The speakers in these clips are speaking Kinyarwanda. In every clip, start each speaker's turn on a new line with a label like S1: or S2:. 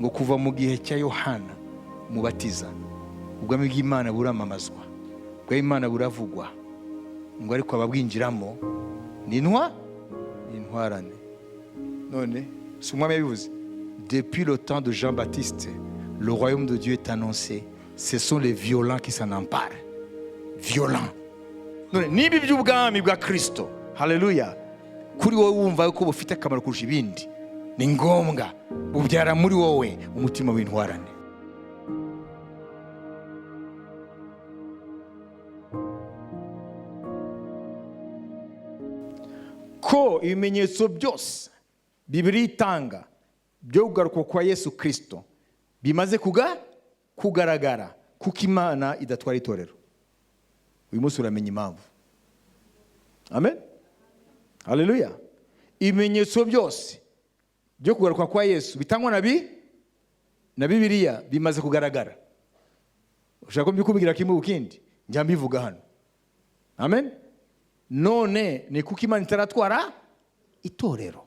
S1: ngo kuva mu gihe cya Yohana Umubatiza ubwami bw'Imana buramamazwa, ubwami bw'Imana buravugwa, ngo ariko ababwinjiramo ni intwarane. None si umwami yabivuze, depuis le temps de Jean-Baptiste, le royaume de Dieu est annoncé. Ce sont les violents qui s'en emparent. Violents. None nibi by'ubwami bwa Kristo, haleluya, kuri wowe wumva yuko bufite akamaro kurusha ibindi, ni ngombwa bubyara muri wowe umutima w'intwarane. Ko ibimenyetso byose Bibiliya itanga byo kugaruka kwa Yesu Kristo bimaze kugaragara, kuko Imana idatwara itorero. Uyu munsi uramenya impamvu. Amen. Haleluya. Ibimenyetso byose byo kugaruka kwa Yesu bitangwa na Bibiliya bimaze kugaragara. Ushaka ko mbikubwira kimwe ukindi njya mbivuga hano. Amen. None ni kuko Imana itaratwara itorero.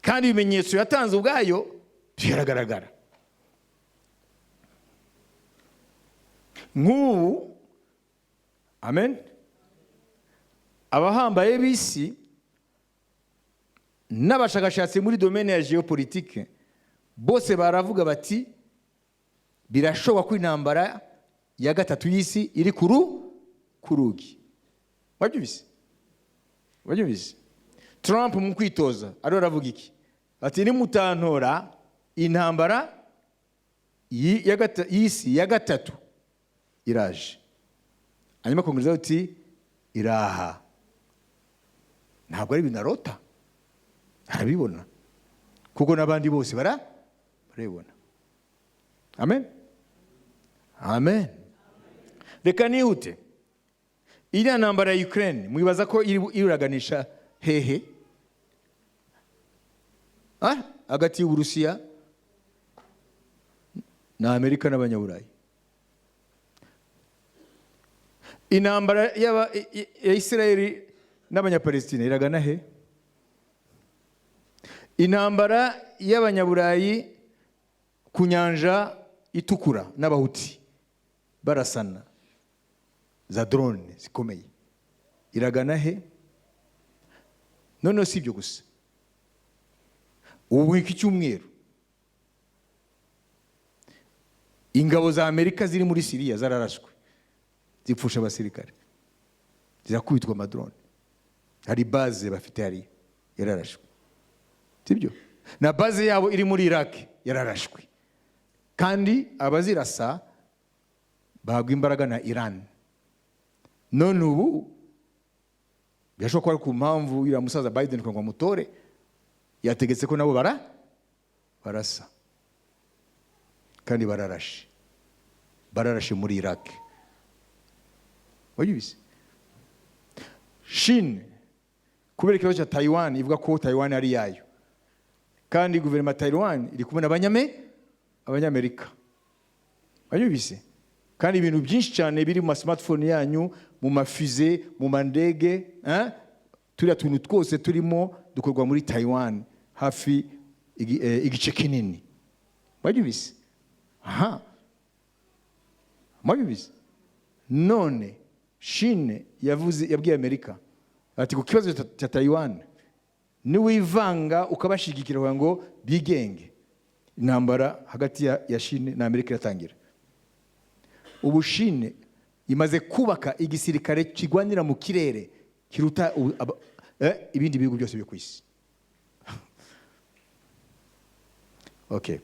S1: Kandi ibimenyetso yatanze ubwayo biragaragara. Nk'ubu, amen, abahambaye b'isi n'abashakashatsi muri domaine ya geopolitique bose baravuga bati birashoboka ko intambara ya gatatu y'isi iri ku rugi. Wabyumvise? Trump mu kwitoza ariho aravuga iki? Ati nimutantora intambara y'isi ya gatatu iraje. Hanyuma kongeza uti iraha. Ntabwo ari binarota, arabibona kuko n'abandi bose barabibona. Amen. Amen. Reka nihute. Iriya ntambara ya Ukraine mwibaza ko iraganisha hehe? Hagati y'Uburusiya na Amerika n'Abanyaburayi. Intambara ya Israeli n'Abanyapalestina iragana he? Intambara y'Abanyaburayi ku nyanja itukura n'Abahuti barasana za drone zikomeye iragana he? None si ibyo gusa. Ubu iki cyumweru ingabo za Amerika ziri muri Syria zararashwe, zipfusha abasirikare, zirakubitwa amadrone. Hari base bafite hari yararashwe, sibyo? Na base yabo iri muri Iraq yararashwe, kandi abazirasa bahabwa imbaraga na Iran. None ubu byashoboka ko ku mpamvu ya musaza Biden ko ngo mutore yategetse ko nabo barasa, kandi bararashe muri Iraq. Wajibise Chine kubera ikibazo cya Taiwan ivuga ko Taiwan ari yayo, kandi guverinoma Taiwan iri kumwe n'Abanyamerika. Wajibise kandi ibintu byinshi cyane biri mu smartphone yanyu, mu mafize, mu mandege, turiya tuntu twose turimo dukorwa muri Taiwan, hafi igice kinini. Wajibise? Wajibise? None Chine yabwiye Amerika ati ku kibazo cya Taiwan niwivanga ukabashigikira ngo bigenge, intambara hagati ya Chine na Amerika iratangira. Ubu Chine imaze kubaka igisirikare kigwanira mu kirere kiruta ibindi bihugu byose byo ku isi. Okay.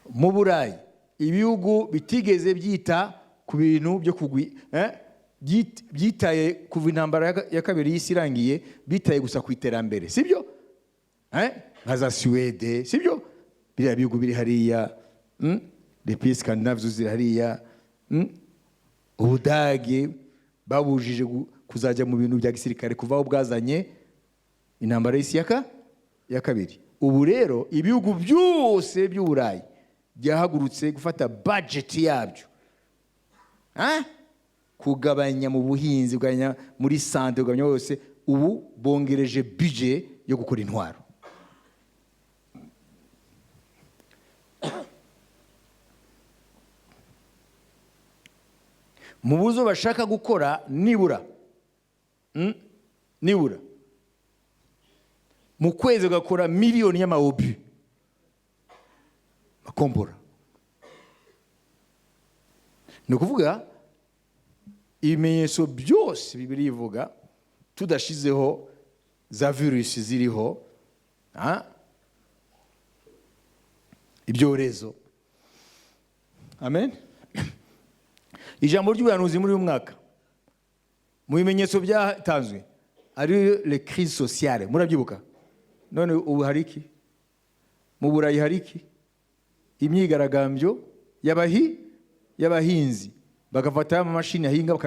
S1: Mu Burayi ibihugu bitigeze byita ku bintu byo byitaye kuva intambara ya kabiri y'isi irangiye, bitaye gusa ku iterambere, sibyo? Nka za Suède, sibyo? Biriya bihugu biri hariya, les pays scandinaves ziri hariya, Ubudage babujije kuzajya mu bintu bya gisirikare kuva aho bwazanye intambara y'isi ya kabiri. Ubu rero ibihugu byose by'Uburayi byahagurutse gufata budget yabyo, kugabanya mu buhinzi, kugabanya muri santé, kugabanya hose. Ubu bongereje budget yo gukora intwaro. mu buzo bashaka gukora nibura mu kwezi ugakora miliyoni y'amaobi bakombora. Ni ukuvuga ibimenyetso byose Bibiliya ivuga tudashizeho za virusi ziriho ibyorezo. Amen. Ijambo ry'ubuhanuzi muri uyu mwaka mu bimenyetso byatanzwe ari le crise sociale, murabyibuka? None ubu hari iki? Mu Burayi hari iki? Imyigaragambyo y'abahinzi bagafata amamashini ahinga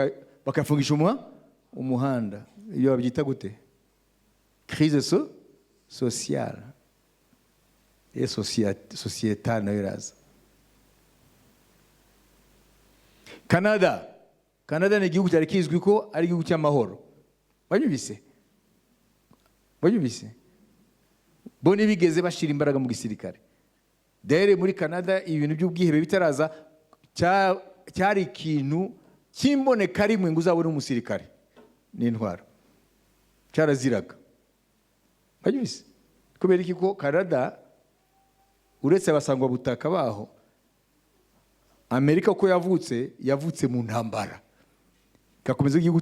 S1: bakafungisha umuhanda. Iyo babyita gute? Crise sociale et sociétale nayo iraza. Canada ni igihugu cyari kizwi ko ari igihugu cy'amahoro. Banyumvise bo ntibigeze bashira imbaraga mu gisirikare. Dere muri Canada ibintu by'ubwihebe bitaraza cyari ikintu cy'imboneka rimwe ngo uzabone umusirikare n'intwaro cyaraziraga. Banyumvise kubera iki ko Canada uretse abasangwa butaka baho, Amerika uko yavutse mu ntambara gakomeza igihugu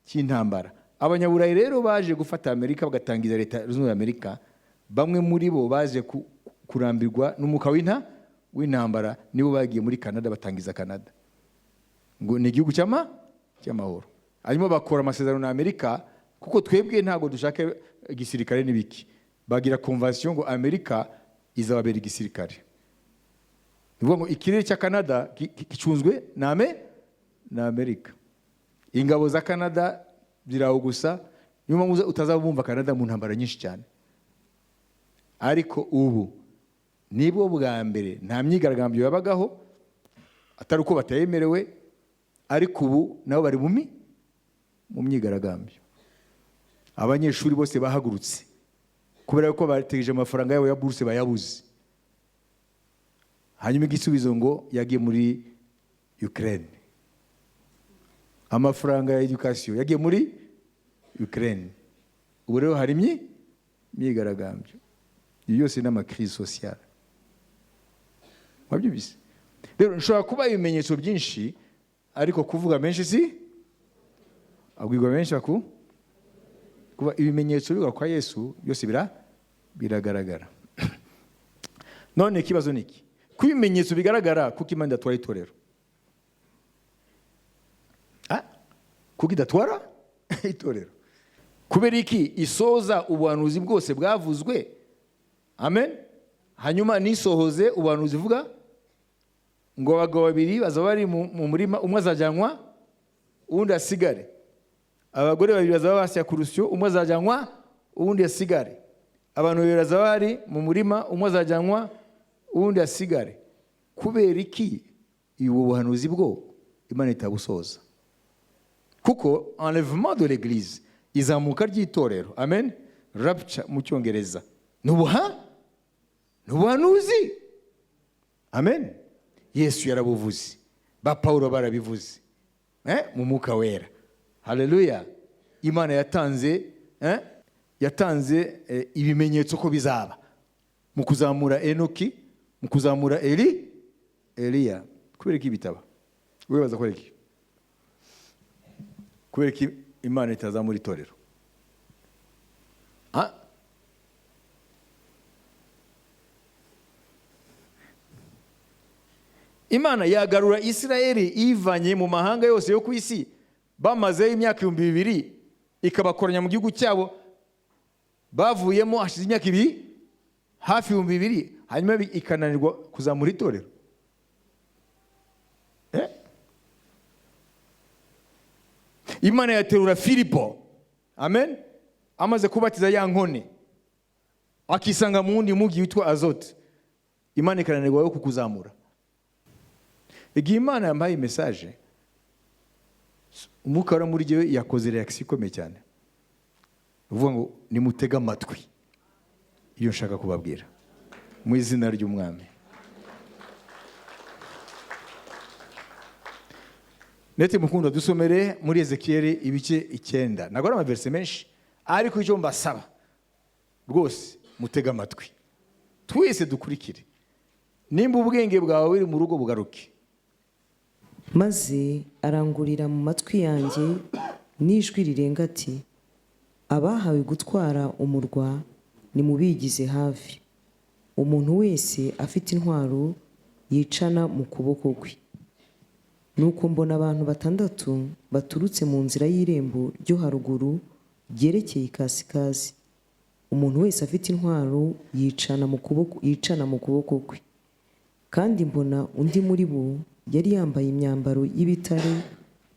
S1: cy'intambara. Abanyaburayi rero baje gufata Amerika bagatangiza leta zunze Amerika. Bamwe muri bo baje kurambirwa n'umuka w'intambara, nibo bagiye muri Canada batangiza Canada ngo ni igihugu cy'amahoro. Hanyuma bakora amasezerano na Amerika kuko twebwe ntago dushaka igisirikare n'ibiki. Bagira convention ngo Amerika izababera igisirikare. Nivuga ngo ikirere cya Canada gicunzwe na Amerika. Ingabo za Canada ziraho gusa, niyo mpamvu utazabumva Canada mu ntambara nyinshi cyane. Ariko ubu nibwo bwa mbere nta myigaragambyo yabagaho, atari uko batayemerewe, ariko ubu nabo bari mu myigaragambyo. Abanyeshuri bose bahagurutse kubera ko bategereje amafaranga yabo ya bourse bayabuze. Hanyuma igisubizo ngo yagiye muri Ukraine. Amafaranga ya education yagiye muri Ukraine. Ubu rero hari myigaragambyo. Iyo yose n'ama crise sociale. Wabyumvise? Rero nshobora kuba ibimenyetso byinshi ariko kuvuga menshi si abwirwa menshi kuba ibimenyetso biga kwa Yesu byose biragaragara. None ikibazo niki? Ku ibimenyetso bigaragara kuko Imana idatwara itorero. Kuko idatwara itorero. Kubera iki isoza ubuhanuzi bwose bwavuzwe. Amen. Hanyuma nisohoze ubuhanuzi vuga ngo abagabo babiri bazaba bari mu murima, umwe azajyanwa uwundi asigare. Abagore babiri bazaba basya ku rusyo, umwe azajyanwa uwundi asigare. Abantu babiri bazaba bari mu murima, umwe azajyanwa uwundi asigare. Kubera iki ubu buhanuzi bwo Imana itabusoza? Kuko enlèvement de l'église, izamuka ry'itorero, amen, rapture mu cyongereza, nubuhanuzi, amen. Yesu yarabuvuze, ba Paulo barabivuze mu mwuka wera. Haleluya. Imana yatanze ibimenyetso ko bizaba mu kuzamura Enoki, mu kuzamura Eliya. Kubera iki bitaba? Webaza kubera iki? Kubera iki Imana itazamura itorero? Imana yagarura Isirayeli ivanye mu mahanga yose yo ku isi, bamaze imyaka 2000 ikabakoranya mu gihugu cyabo, bavuyemo hashize imyaka hafi 2000, hanyuma ikananirwa kuzamura itorero. Imana yaterura Filipo, amen, amaze kubatiza ya nkone, akisanga mu wundi mugi witwa Azote. Imana ikananirwa yo kukuzamura. Igihe Imana yambaye message, umwuka wari muri gihe yakoze reaction ikomeye cyane. Uvuga ngo nimutega amatwi iyo nshaka kubabwira mu izina ry'Umwami. Nete mukunda dusomere muri Ezekiyeli ibice 9. Nagora amaverse menshi ariko icyo mbasaba rwose mutega amatwi twese dukurikire nimba ubwenge bwawe buri mu rugo bugaruke.
S2: Maze arangurira mu matwi yanjye n'ijwi rirenga ati, abahawe gutwara umurwa nimubigize hafi, umuntu wese afite intwaro yicana mu kuboko kwe. Nuko mbona abantu 6 baturutse mu nzira y'irembo ryo haruguru ryerekeye ikasikazi, umuntu wese afite intwaro yicana mu kuboko kwe. Kandi mbona undi muri bo yari yambaye imyambaro y'ibitare,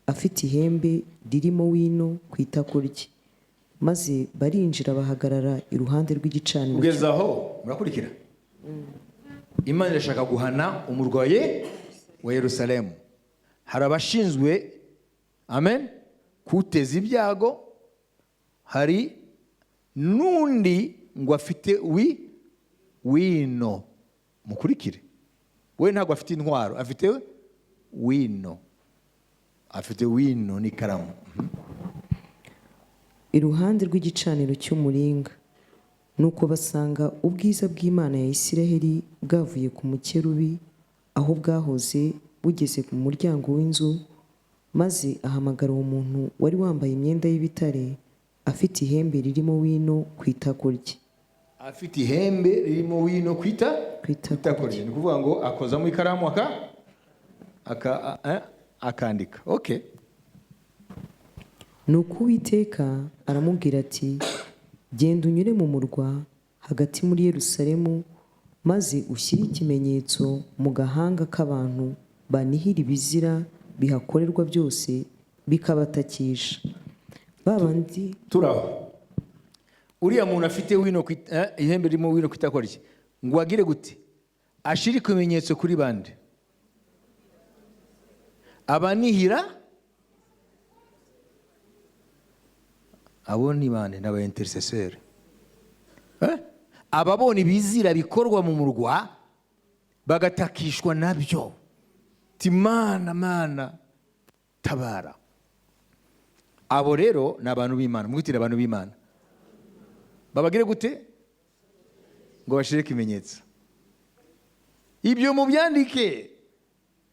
S2: afite ihembe ririmo wino ku itako rye. Maze barinjira bahagarara iruhande rw'igicaniro.
S1: Kugeza aho murakurikira. Imana irashaka guhana umurwa wa Yerusalemu. Hari abashinzwe amen kuteza ibyago, hari nundi ngo afite wino. Mukurikire. We ntabwo afite intwaro, afite wino. Afite wino n'ikaramu.
S2: Iruhande rw'igicaniro cy'umuringa. Nuko basanga ubwiza bw'Imana ya Isiraheli bwavuye ku mukerubi aho bwahoze bugeze ku muryango w'inzu. Maze ahamagara uwo muntu wari wambaye imyenda y'ibitare, afite ihembe ririmo wino ku itako rye.
S1: Afite ihembe ririmo wino ku itako rye. Ni kuvuga ngo akozamo ikaramu akandika. Okay.
S2: Nuko Uwiteka aramubwira ati, genda unyure mu murwa hagati muri Yerusalemu, maze ushyire ikimenyetso mu gahanga k'abantu banihira ibizira bihakorerwa byose bikabatakisha. Babandi
S1: turaho uriya muntu afite wino ihembe ririmo wino ku itako rye ngo agire gute? Ashire ikimenyetso kuri bande? Abanihira abo ni bande? N'aba intercesseur. Ababona ibizira bikorwa mu murwa bagatakishwa nabyo. Mana tabara. Abo rero ni abantu b'Imana. Mwitire abantu b'Imana. Babagire gute? Ngo bashire ikimenyetso. Ibyo mubyandike.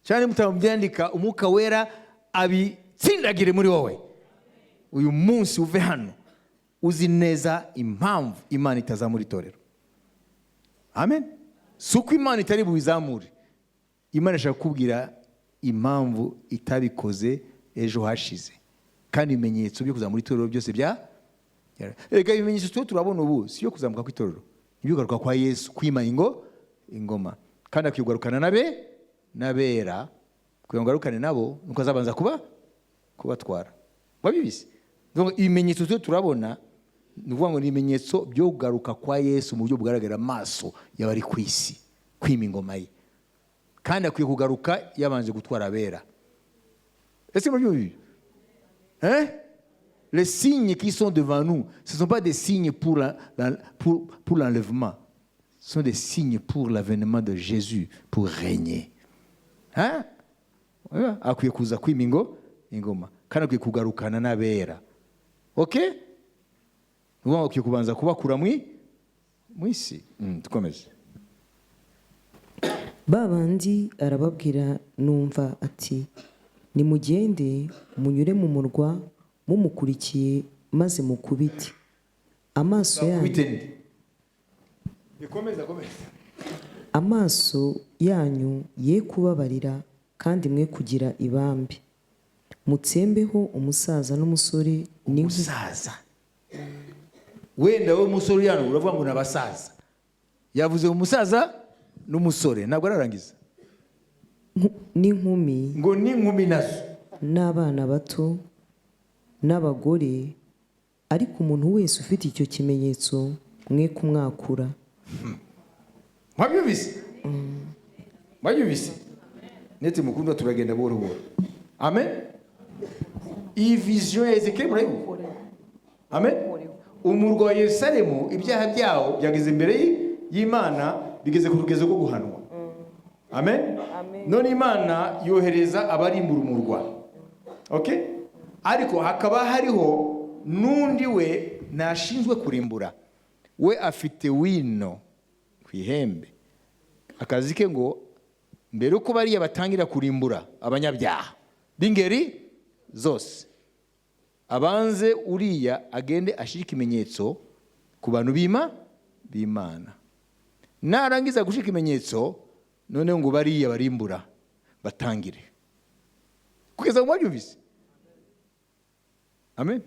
S1: Cyane mutamubyandika, umwuka wera abitsindagire muri wowe. Uyu munsi uve hano uzi neza impamvu Imana itazamura itorero. Amen. Suko Imana itari bubizamure. Imana ishaka kubwira impamvu itabikoze ejo hashize. Kandi ibimenyetso byo kuzamura itorero byose Ega ibimenyetso twe turabona ubu si yo kuzamuka ku itorero. Ibigaruka kwa Yesu kwima ingoma. Kandi akigarukana nabera kuyangarukane nabo nuko azabanza kubatwara. Wabibise. Ibimenyetso twe turabona nuvuga ngo ni ibimenyetso byo kugaruka kwa Yesu mu buryo bugaragara amaso y'abari ku isi kwima ingoma ye. Kandi akwiye kugaruka yabanje gutwara abera. Est-ce que vous hein? Les signes qui sont devant nous, ce ne sont pas des signes pour l'enlèvement. Ce sont des signes pour l'avènement de Jésus, pour régner. Hein? Akwiye kuza kwima ingoma. Kandi akwiye kugarukana n'abera. Okay? Nuvuga ngo akwiye kubanza kubakura mu isi. Tukomeze.
S2: Babandi arababwira numva ati, nimugende munyure mu murwa mumukurikiye maze mukubite amaso yanyu. Amaso yanyu ye kubabarira kandi mwe kugira ibambe. Mutsembeho umusaza n'umusore
S1: umusaza. Wenda we musore yano uravuga ngo nabasaza. Yavuze umusaza n'umusore ntabwo ararangiza.
S2: N'inkumi.
S1: Ngo n'inkumi nazo.
S2: N'abana bato n'abagore, ariko umuntu wese ufite icyo kimenyetso mwe kumwakura.
S1: Mwabibise? Mwabibise? Nete mukunda turagenda buhoro. Amen. Iyi vision ya Ezekiel murayibu. Amen. Umurwa wa Yerusalemu ibyaha byawo byageze imbere y'Imana bigeze ku rugezo rwo guhanwa. Amen. None Imana yohereza abarimbura umurwa. Okay? Ariko hakaba hariho n'undi we nashinzwe kurimbura. We afite wino ku ihembe. Akazi ke ngo mbere uko bariya batangira kurimbura abanyabyaha b'ingeri zose, abanze uriya agende ashira ikimenyetso ku bantu b'Imana. Narangiza gushika ikimenyetso, none ngo bariya barimbura batangire. Kugeza mu byumvise. Amen.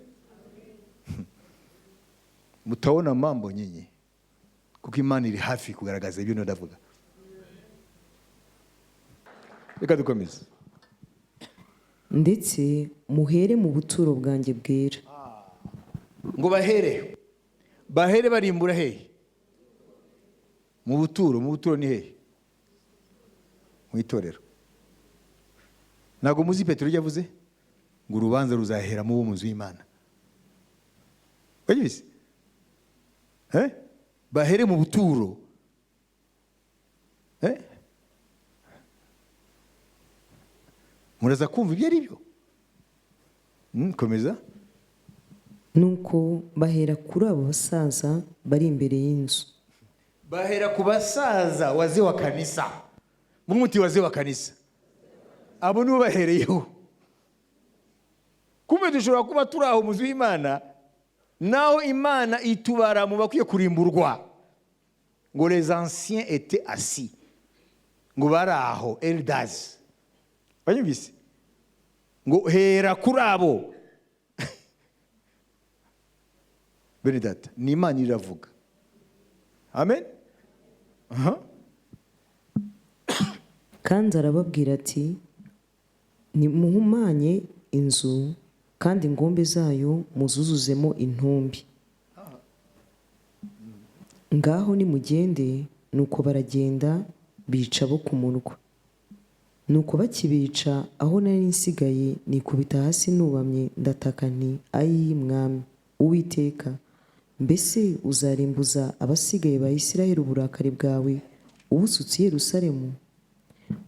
S1: Mutaona mambo nyinyi, kuko Imana iri hafi kugaragaza ibyo ndavuga. Reka dukomeze.
S2: Ndetse muhere mu buturo bwanjye bwera.
S1: Ngo bahere barimbura hehe? Mu buturo ni hehe? Mu itorero. Ntabwo muzi Petero yavuze ngo urubanza ruzahera mu nzu y'Imana. Wagize? Bahere mu buturo. Muraza kumva ibyo ari byo? Komeza.
S2: Nuko bahera kuri abo basaza bari imbere y'inzu.
S1: Bahera ku basaza wazee wa kanisa. Mumuti wazee wa kanisa. Abo nibo bahereyeho. Kumbe dushobora kuba turi aho mu nzu y'Imana, naho Imana itubara mu bakwiye kurimburwa. Ngo les anciens étaient assis. Ngo bari aho elders. Banyumvise? Ngo hera kuri abo. Bene data, ni Imana iravuga. Amen.
S2: Kandi arababwira ati, nimuhumanye inzu kandi ingombe zayo muzuzuzemo intumbi. Ngaho nimugende. Nuko baragenda bica bo ku murwa. Nuko bakibica, aho nari nsigaye nikubita hasi nubamye ndataka nti, ayi mwami Uwiteka, mbese uzarimbuza abasigaye ba Isiraheli uburakari bwawe ubusutse i Yerusalemu?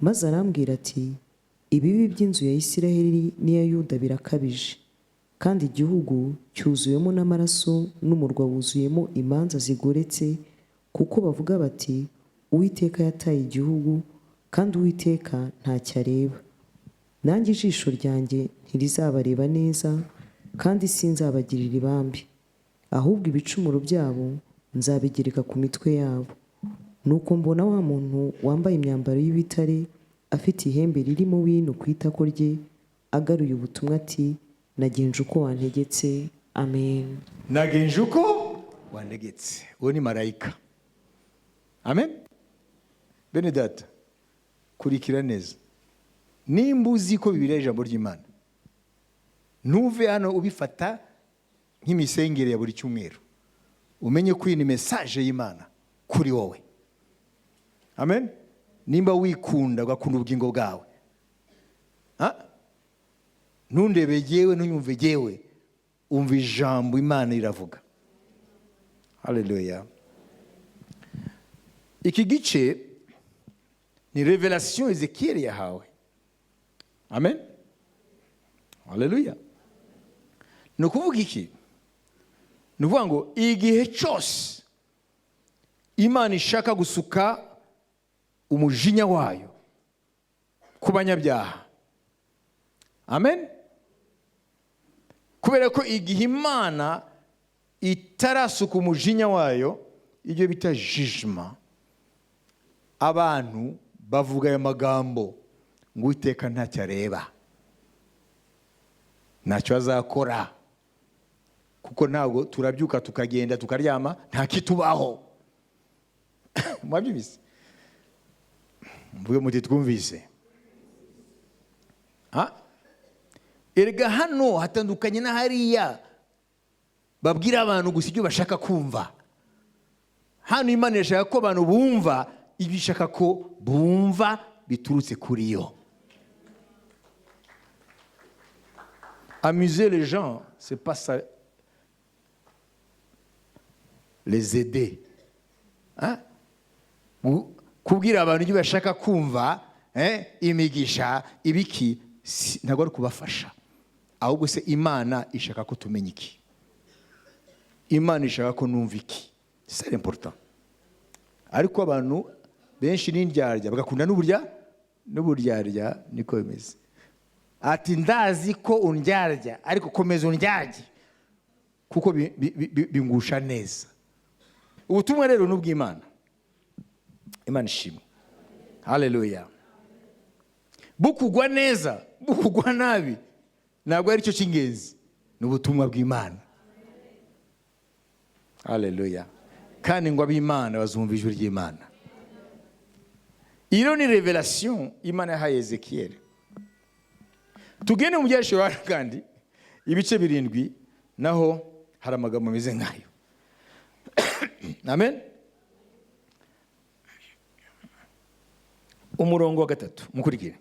S2: Maze arambwira ati, ibibi by'inzu ya Isiraheli n'iya Yuda birakabije, kandi igihugu cyuzuyemo n'amaraso n'umurwa wuzuyemo imanza zigoretse, kuko bavuga bati, Uwiteka yataye igihugu, kandi Uwiteka ntacyo areba. Nanjye ijisho ryanjye ntirizabareba neza, kandi sinzabagirira ibambi, ahubwo ibicumuro byabo nzabigereka ku mitwe yabo. Nuko mbona wa muntu wambaye imyambaro y'ibitare afite ihembe ririmo wino ku itako rye, agaruye ubutumwa ati, nagenje uko wantegetse. Amen.
S1: Nagenje uko wantegetse. Uwo ni marayika. Amen. Bene data, kurikira neza. Nimba uzi ko Bibiliya ari ijambo ry'Imana, ntuve hano ubifata nk'imisengere ya buri cyumweru. Umenye ko iyi ni message y'Imana kuri wowe. Amen. Nimba wikunda ugakunda ubugingo bwawe, ntundebe jewe ntunyumve jewe, umva ijambo Imana iravuga. Haleluya. Iki gice ni revelation Ezekiel yahawe. Amen. Haleluya. Ni ukuvuga iki? Ni ukuvuga ngo igihe cyose Imana ishaka gusuka umujinya wayo ku banyabyaha. Amen. Kubera ko igihe Imana itarasuka umujinya wayo, ibyo bita jugement, abantu bavuga aya magambo ngo Uwiteka ntacyo areba, ntacyo azakora, kuko ntabwo turabyuka tukagenda tukaryama nta kitubaho. Mwabyumvise? Mvuge muti twumvise. Erega hano hatandukanye na hariya babwira abantu gusa ibyo bashaka kumva. Hano Imana irashaka ko abantu bumva ibyo ishaka ko bumva biturutse kuri yo. Amuser les gens, c'est pas ça. Les aider. Kubwira abantu ibyo bashaka kumva, imigisha, ibiki, ntabwo ari kubafasha. ahubwo se Imana ishaka ko tumenya iki? Imana ishaka ko numva iki? C'est important. Ariko abantu benshi n'indyarya bagakunda n'uburyarya niko bimeze. Ati ndazi ko undyarya ariko komeza undyarye kuko bingusha neza. Ubutumwa rero n'ubw'Imana. Imana ishimwe. Haleluya. Bukugwa neza, bukugwa nabi, ntabwo ari cyo cy'ingenzi. N'ubutumwa bw'Imana. Haleluya. Kandi ngo ab'Imana bazumva ijwi ry'Imana. Iyo ni revelation Imana yahaye Ezekiel. Tugende mu byashobora kandi ibice 7 naho hari amagambo ameze nkayo. Amen. Umurongo wa 3 mukurikire.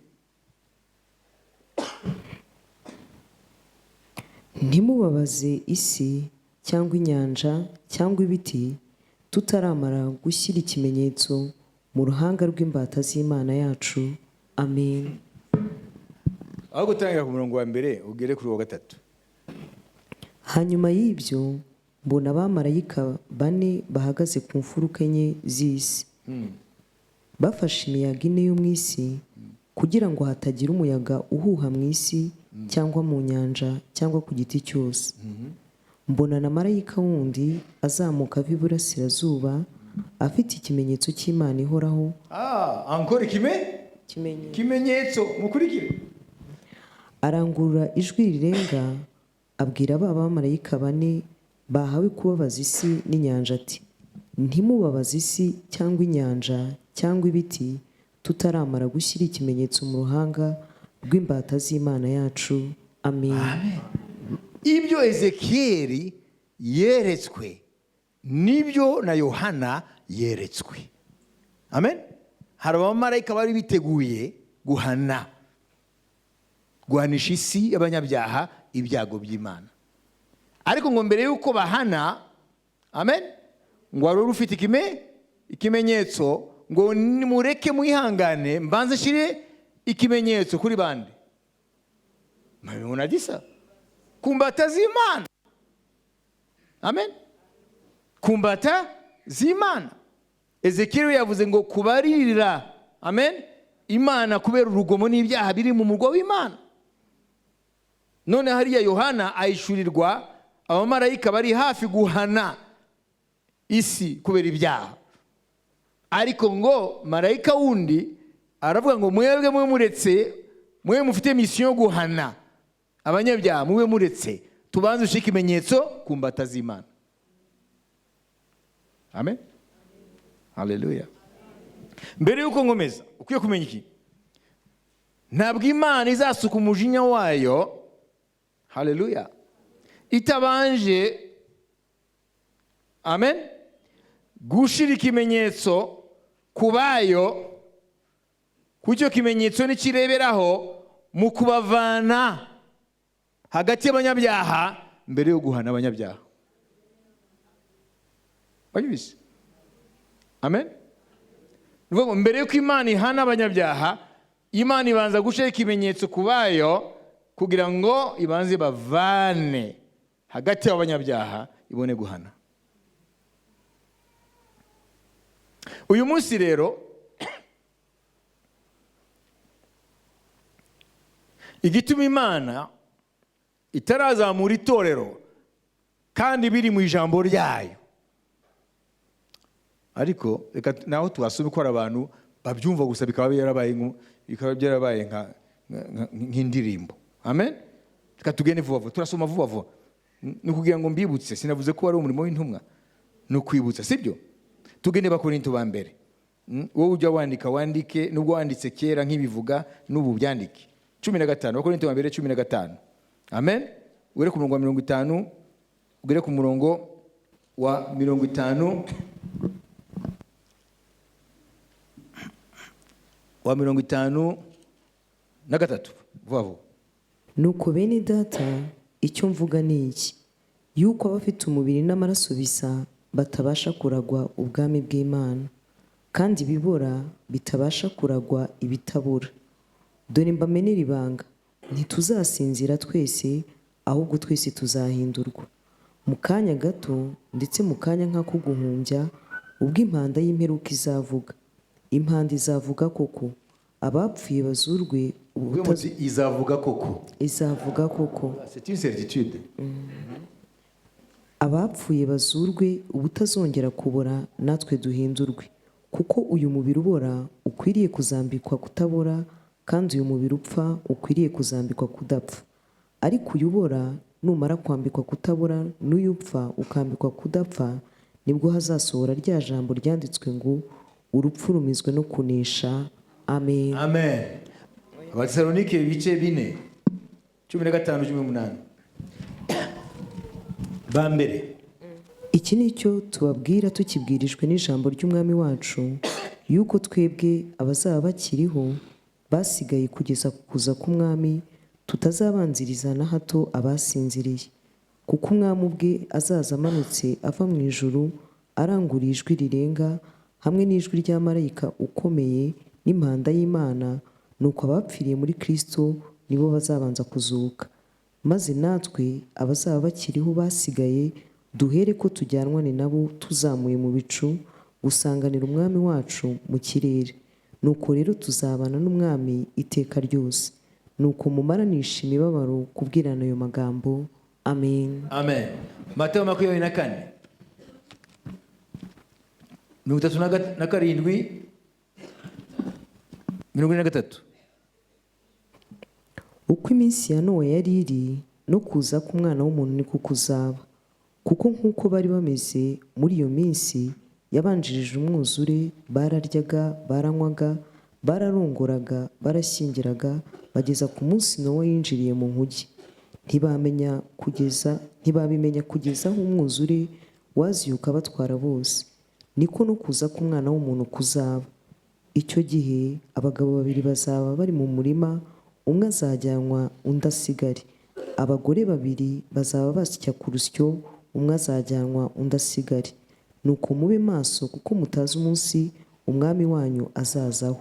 S2: Ntimubabaze isi cyangwa inyanja cyangwa ibiti tutaramara gushyira ikimenyetso mu ruhanga rw'imbata z'Imana yacu. Amen.
S1: Aho gutangira ku murongo wa mbere ugere kuri wa 3.
S2: Hanyuma y'ibyo mbona abamarayika 4 bahagaze ku mfuruka enye z'isi, bafashe imiyaga 4 yo mu isi kugira ngo hatagira umuyaga uhuha mu isi cyangwa mu nyanja cyangwa ku giti cyose. Mbona na marayika wundi azamuka ava iburasirazuba afite ikimenyetso cy'Imana ihoraho.
S1: Encore kimenyetso mukurikire.
S2: Arangurura ijwi rirenga abwira ba bamarayika 4 bahawe kubabaza isi n'inyanja ati, ntimubabaze isi cyangwa inyanja cyangwa ibiti tutaramara gushyira ikimenyetso mu ruhanga rw'imbata z'Imana yacu. Amen.
S1: Ibyo Ezekiel yeretswe nibyo na Yohana yeretswe. Amen. Hari abamarayika bari biteguye guhanisha isi y'abanyabyaha ibyago by'Imana. Ariko ngo mbere yuko bahana, amen, ngo wari ufite ikimenyetso ngo nimureke mwihangane mbanze shire ikimenyetso kuri bande. Mabibona gisa kumbata z'Imana. Amen. Kumbata z'Imana. Ezekiel yavuze ngo kubaririra, amen, Imana kubera urugomo n'ibyaha biri mu murwa w'Imana. None hariya Yohana ayishurirwa abamarayika bari hafi guhana isi kubera ibyaha. Ariko ngo marayika wundi aravuga ngo mwebwe mwe mufite mission yo guhana abanyabyaha, mwe muretse tubanze ushika ikimenyetso kumbata z'Imana. Amen. Haleluya. Mbere yuko ngomeza ukwiye kumenya iki? Ntabwo Imana izasuka umujinya wayo, haleluya, itabanje, amen, gushira ikimenyetso kubayo, kucyo kimenyetso nikireberaho mu kubavana hagati y'abanyabyaha mbere yo guhana abanyabyaha. Wajibise? Amen. Nuvuga mbere yuko Imana ihana abanyabyaha, Imana ibanza gushira ikimenyetso kubayo kugira ngo ibanze bavane hagati y'abanyabyaha ibone guhana. Uyu munsi rero igituma Imana itarazamura itorero kandi biri mu ijambo ryayo, ariko reka naho twasome ko abantu babyumva gusa bikaba byarabaye nk'indirimbo. Amen. Reka tugende vuba vuba, turasoma vuba vuba. Ni kugira ngo mbibutse, sinavuze ko ari umurimo w'intumwa, no kwibutsa, sibyo? Tugende Bakorinto ba mbere. Wowe ujya wandike, nubwo wanditse kera nk'ibivuga n'ubu byandike. 15 Bakorinto ba mbere 15. Amen. Ugere ku murongo wa 50, ugere ku murongo wa 50 wa 53 vuba vuba.
S2: Nuko bene data, icyo mvuga ni iki, yuko abafite umubiri n'amaraso bisa batabasha kuragwa ubwami bw'Imana, kandi ibibora bitabasha kuragwa ibitabura. Dore mbamenera ibanga, ntituzasinzira twese, ahubwo twese tuzahindurwa mu kanya gato, ndetse mu kanya nk'ako guhumbya, ubwo impanda y'imperuka izavuga. Impanda izavuga koko, abapfuye bazurwe
S1: izavuga koko.
S2: izavuga koko.
S1: C'est une certitude.
S2: Abapfuye bazurwe ubutazongera kubora, natwe duhindurwe. Kuko uyu mubiri ubora ukwiriye kuzambikwa kutabora, kandi uyu mubiri upfa ukwiriye kuzambikwa kudapfa. Ariko uyu ubora numara kwambikwa kutabora, n'uyu upfa ukambikwa kudapfa, nibwo hazasohora rya jambo ryanditswe ngo urupfu rumizwe no kunesha. Amen.
S1: Amen. Abatesalonike ibice 4 15-18 bambere.
S2: Iki ni cyo tubabwira tukibwirijwe n'ijambo ry'umwami wacu, yuko twebwe abazaba bakiriho basigaye kugeza ku kuza k'umwami tutazabanziriza na hato abasinziriye. Kuko umwami ubwe azaza amanutse ava mu ijuru aranguriye ijwi rirenga, hamwe n'ijwi rya marayika ukomeye n'impanda y'Imana, nuko abapfiriye muri Kristo nibo bazabanza kuzuka. Maze natwe abazaba bakiriho basigaye duhere ko tujyanwane nabo tuzamuye mu bicu gusanganira umwami wacu mu kirere. Nuko rero tuzabana n'umwami iteka ryose. Nuko mumaranisha imibabaro kubwirana ayo magambo. Amen.
S1: Amen. Mateo 24 37
S2: Uko iminsi ya Nowa yari iri, no kuza k'umwana w'umuntu niko kuzaba. Kuko nk'uko bari bameze muri iyo minsi yabanjirije umwuzure, bararyaga, baranywaga, bararongoraga, barashyingiraga, bageza ku munsi Nowa yinjiriye mu nkuge. Ntibabimenya kugeza aho umwuzure waziyuka batwara bose. Niko no kuza k'umwana w'umuntu kuzaba. Icyo gihe abagabo babiri bazaba bari mu murima, umwe azajyanwa undi asigare. Abagore babiri bazaba basya ku rusyo, umwe azajyanwa undi asigare. Nuko mube maso, kuko mutazi umunsi umwami wanyu azazaho.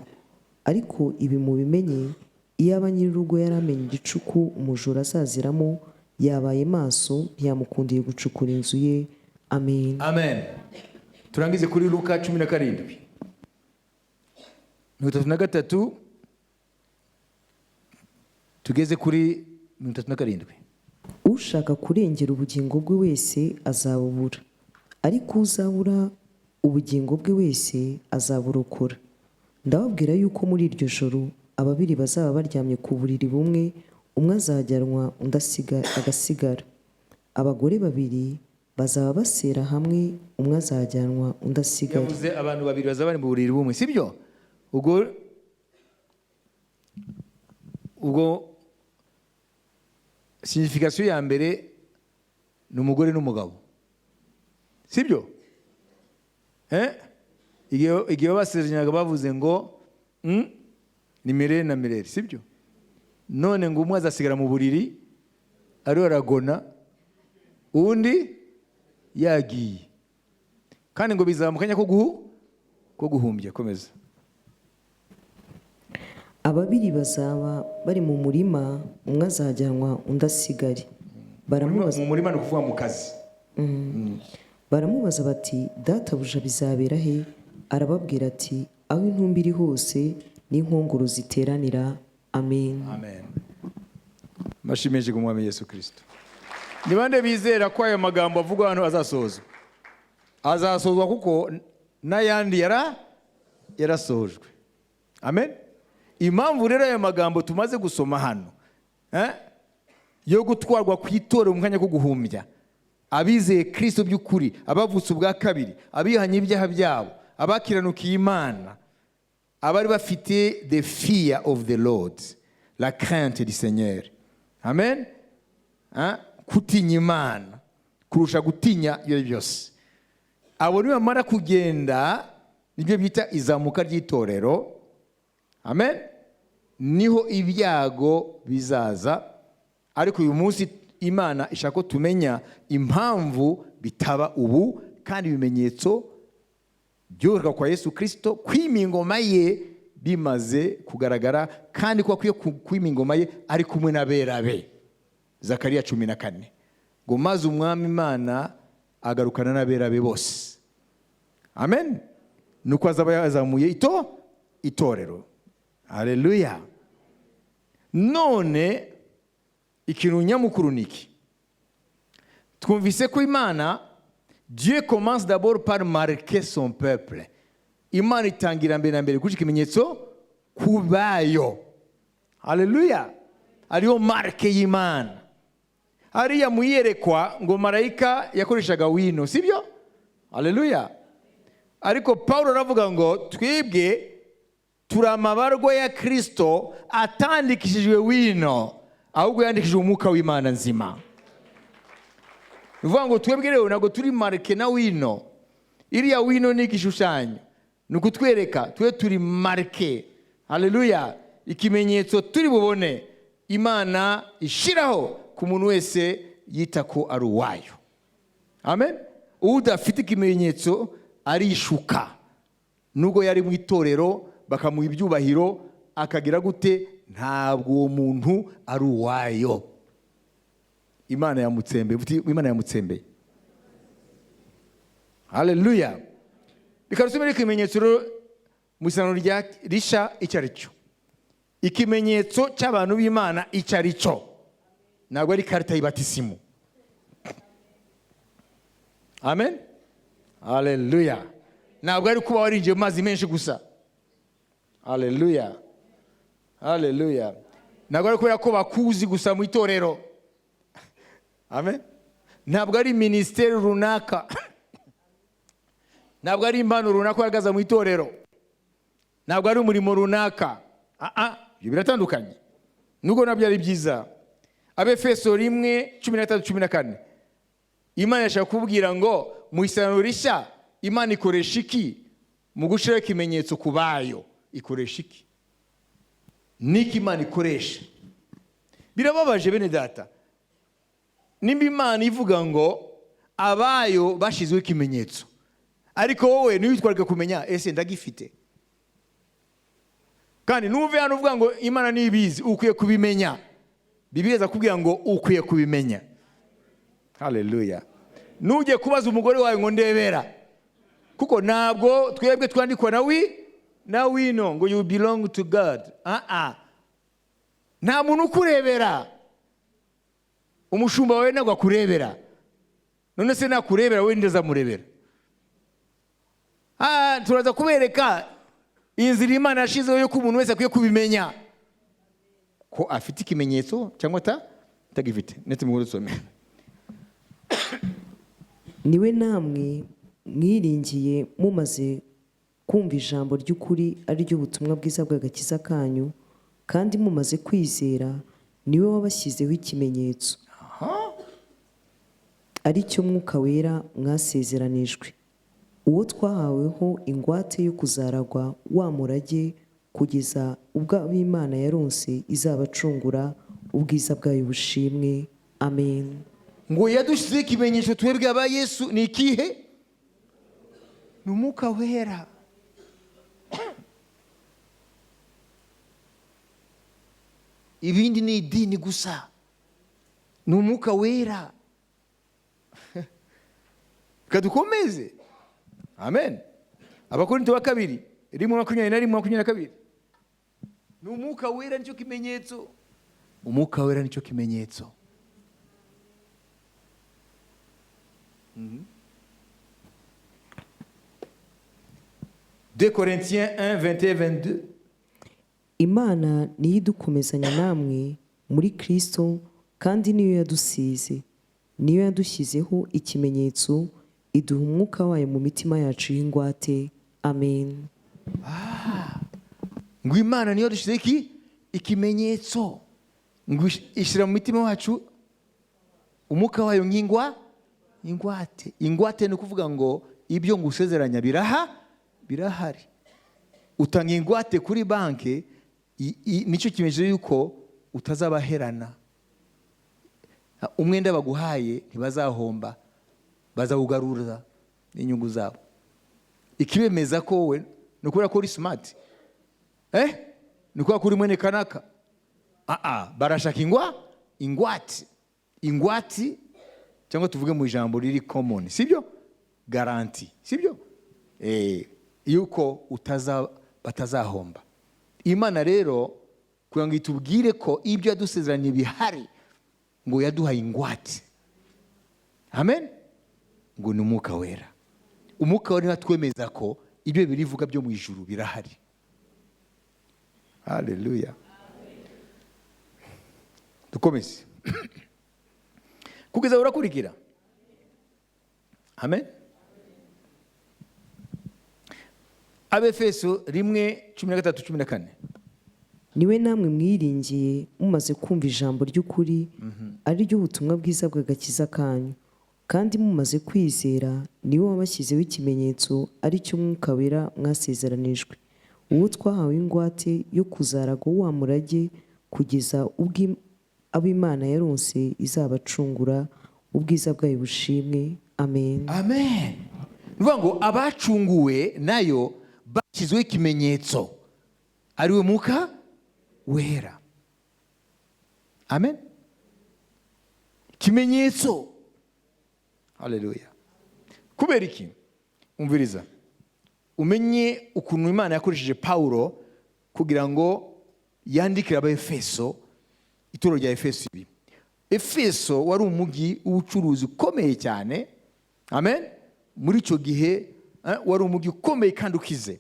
S2: Ariko ibi mubimenye, iyaba nyir'urugo yari amenye igicuku umujura azaziramo, yabaye maso ntiyamukundiye gucukura inzu ye. Amen.
S1: Amen. Turangize kuri Luka 17 tugeze kuri 37.
S2: Ushaka kurengera ubugingo bwe wese azabubura, ariko uzabura ubugingo bwe wese azaburokora. Ndababwira yuko muri iryo joro ababiri bazaba baryamye ku buriri bumwe, umwe azajyanwa undi agasigara. Abagore babiri bazaba basera hamwe, umwe azajyanwa undi asigara.
S1: Yavuze abantu babiri bazaba bari mu buriri bumwe, sibyo? Ubwo signification ya mbere ni umugore n'umugabo, sibyo? Igihe basezeranaga bavuze ngo ni mirere na mirere, sibyo? None ngo umwe azasigara mu buriri ariwe aragona, undi yagiye, kandi ngo bizaba mu kanya ko guhumbya. Komeza.
S2: Ababiri bazaba bari mu murima, umwe azajyanwa undi asigare.
S1: Mu murima ni ukuvuga mu kazi.
S2: Baramubaza bati, databuja bizabera he? Arababwira ati, aho intumbi iri hose n'inkongoro ziteranira. Amen.
S1: Amen. Mashimeje ku mwami Yesu Kristo. Ni bande bizera ko ayo magambo avugwa hano azasozwa? Azasozwa kuko n'ayandi yarasojwe. Amen. Impamvu rero ayo magambo tumaze gusoma hano yo gutwarwa ku itorero mu kanya ko guhumbya, abizeye Kristo by'ukuri, abavutse ubwa kabiri, abihanye ibyaha byabo, abakiranukiye Imana, abari bafite the fear of the Lord, la crainte du Seigneur. Amen. Kutinya Imana kurusha gutinya iyo byose. Abo nibamara kugenda, nibyo bita izamuka ry'itorero. Amen. Niho ibyago bizaza. Ariko uyu munsi Imana ishaka ko tumenya impamvu bitaba ubu, kandi ibimenyetso by'uruka kwa Yesu Kristo kwima ingoma ye bimaze kugaragara kandi ko akwiye kwima ingoma ye ari kumwe n'abera be. Zakariya 14. Ngo maze umwami Imana agarukana n'abera be bose. Amen. Nuko azaba yazamuye itorero. Haleluya. None ikintu nyamukuru niki, twumvise ko Imana, Dieu commence d'abord par marquer son peuple. Imana itangira mbere na mbere kugira ikimenyetso kubayo. Haleluya. Ariyo marke y'Imana. Hariya muyerekwa ngo marayika yakoreshaga wino, sibyo? Haleluya. Ariko Paulo aravuga ngo twebwe turi amabarwa ya Kristo atandikishijwe wino, ahubwo yandikishijwe umwuka w'Imana nzima. Nuvuga ngo twebwe rero ntabwo turi marke na wino. Iriya wino ni igishushanyo, nukutwereka twe turi marke. Haleluya. Ikimenyetso turi bubone Imana ishiraho ku muntu wese yita ko ari uwayo. Amen. Udafite ikimenyetso arishuka. Nubwo yari mu itorero bakamuha ibyubahiro akagira gute, ntabwo uwo muntu ari uwayo. Imana yamutsembeye. Haleluya. Bikarusubira ikimenyetso mu isano rya risha icyaricyo. Ikimenyetso cy'abantu b'Imana icyaricyo. Ntabwo ari karita y'Ibatisimu. Amen. Haleluya. Ntabwo ari kuba warinjiye mu mazi menshi gusa. Haleluya. Haleluya. Ntabwo ari kubera ko bakuzi gusa mu itorero. Amen. Ntabwo ari ministeri runaka. Ntabwo ari impano runaka yagaza mu itorero. Ntabwo ari umurimo runaka. Ibyo biratandukanye. Nubwo nabyo ari byiza. Abefeso 1:13-14. Imana yashaka kubwira ngo mu isano rishya Imana ikoresha iki mu gushira ikimenyetso kubayo? Ikoresha iki? Niki Imana ikoresha? Birababaje bene data. Nimba Imana ivuga ngo abayo bashizwe ikimenyetso, ariko wowe niyitwarike kumenya ese ndagifite. Kandi nuve hano uvuga ngo Imana nibizi, ukwiye kubimenya. Bibiliya kubwira ngo ukwiye kubimenya. Haleluya. Nuje kubaza umugore wawe ngo ndebera, kuko ntabwo twebwe twandikwa na wino ngo you belong to God. Nta muntu ukurebera. Umushumba wawe ntabwo akurebera. None se nakurebera we ndeza murebera? Turaza kubereka inzira Imana yashizeho yo ko umuntu wese akwiye kubimenya ko afite ikimenyetso cyangwa atagifite. Netse mu gusome.
S2: Niwe namwe mwiringiye mumaze kumva ijambo ry'ukuri ari ryo butumwa bwiza bw'agakiza kanyu, kandi mumaze kwizera niwe wabashyizeho ikimenyetso, ari cyo mwuka wera mwasezeranijwe, uwo twahaweho ingwate yo kuzaragwa wa murage kugeza ubwo ab'Imana yaronse izabacungura ubwiza bwayo bushimwe. Amen.
S1: Ngo yadushyize ikimenyetso twebwe aba Yesu ni ikihe? Ni umwuka wera. Ibindi ni idini gusa. Ni umwuka wera. Kadukomeze. Amen. Abakorinto wa 2 1:21-22. Ni umwuka wera nicyo kimenyetso. Umwuka wera nicyo kimenyetso. 2 Corinthiens 1:21-22.
S2: Imana niyo idukomezanya namwe muri Kristo, kandi niyo yadusize, niyo yadushyizeho ikimenyetso, iduha umwuka wayo mu mitima yacu y'ingwate. Amen.
S1: Ngo Imana niyo yadushyizeho ikimenyetso, ngo ishyira mu mitima wacu umwuka wayo ingwate. Ingwate ni ukuvuga ngo ibyo ngusezeranya birahari. Utanga ingwate kuri banki, nicyo kimenyetso yuko utazabaherana. Umwenda baguhaye ntibazahomba, bazawugarura n'inyungu zabo. Ikibemeza ko wowe ni ukubera ko uri smart. ni kwa kuri mwene kanaka. Barashaka ingwati cyangwa tuvuge mu ijambo riri common, sibyo? Garanti, sibyo? Yuko batazahomba. Imana rero kugira ngo itubwire ko ibyo yadusezeranye bihari, ngo yaduhaye ingwate. Amen. Ngo ni umwuka wera. Umwuka wera twemeza ko ibyo birivuga byo mu ijuru birahari. Haleluya. Dukomeze. Kugeza urakurikira. Amen. Abefeso 1:13-14.
S2: Niwe namwe mwiringiye mumaze kumva ijambo ry'ukuri, ari ryo butumwa bwiza bw'agakiza kanyu, kandi mumaze kwizera niwe wabashyizeho ikimenyetso, ari cyo mwuka wera mwasezeranijwe, uwo twahawe ingwate yo kuzaraga wa murage kugeza ubwo abo Imana yaronse izabacungura ubwiza bwayo bushimwe. Amen.
S1: Amen. Nuvuga ngo abacunguwe nayo bashyizweho ikimenyetso, ari we mwuka wera. Amen. Kimenyetso. Haleluya. Kubera iki? Umviriza. Umenye ukuntu Imana yakoresheje Paulo kugira ngo yandikire Abefeso, itoro rya Efeso ibi. Efeso wari umugi w'ubucuruzi ukomeye cyane. Amen. Muri icyo gihe wari umugi ukomeye kandi ukize.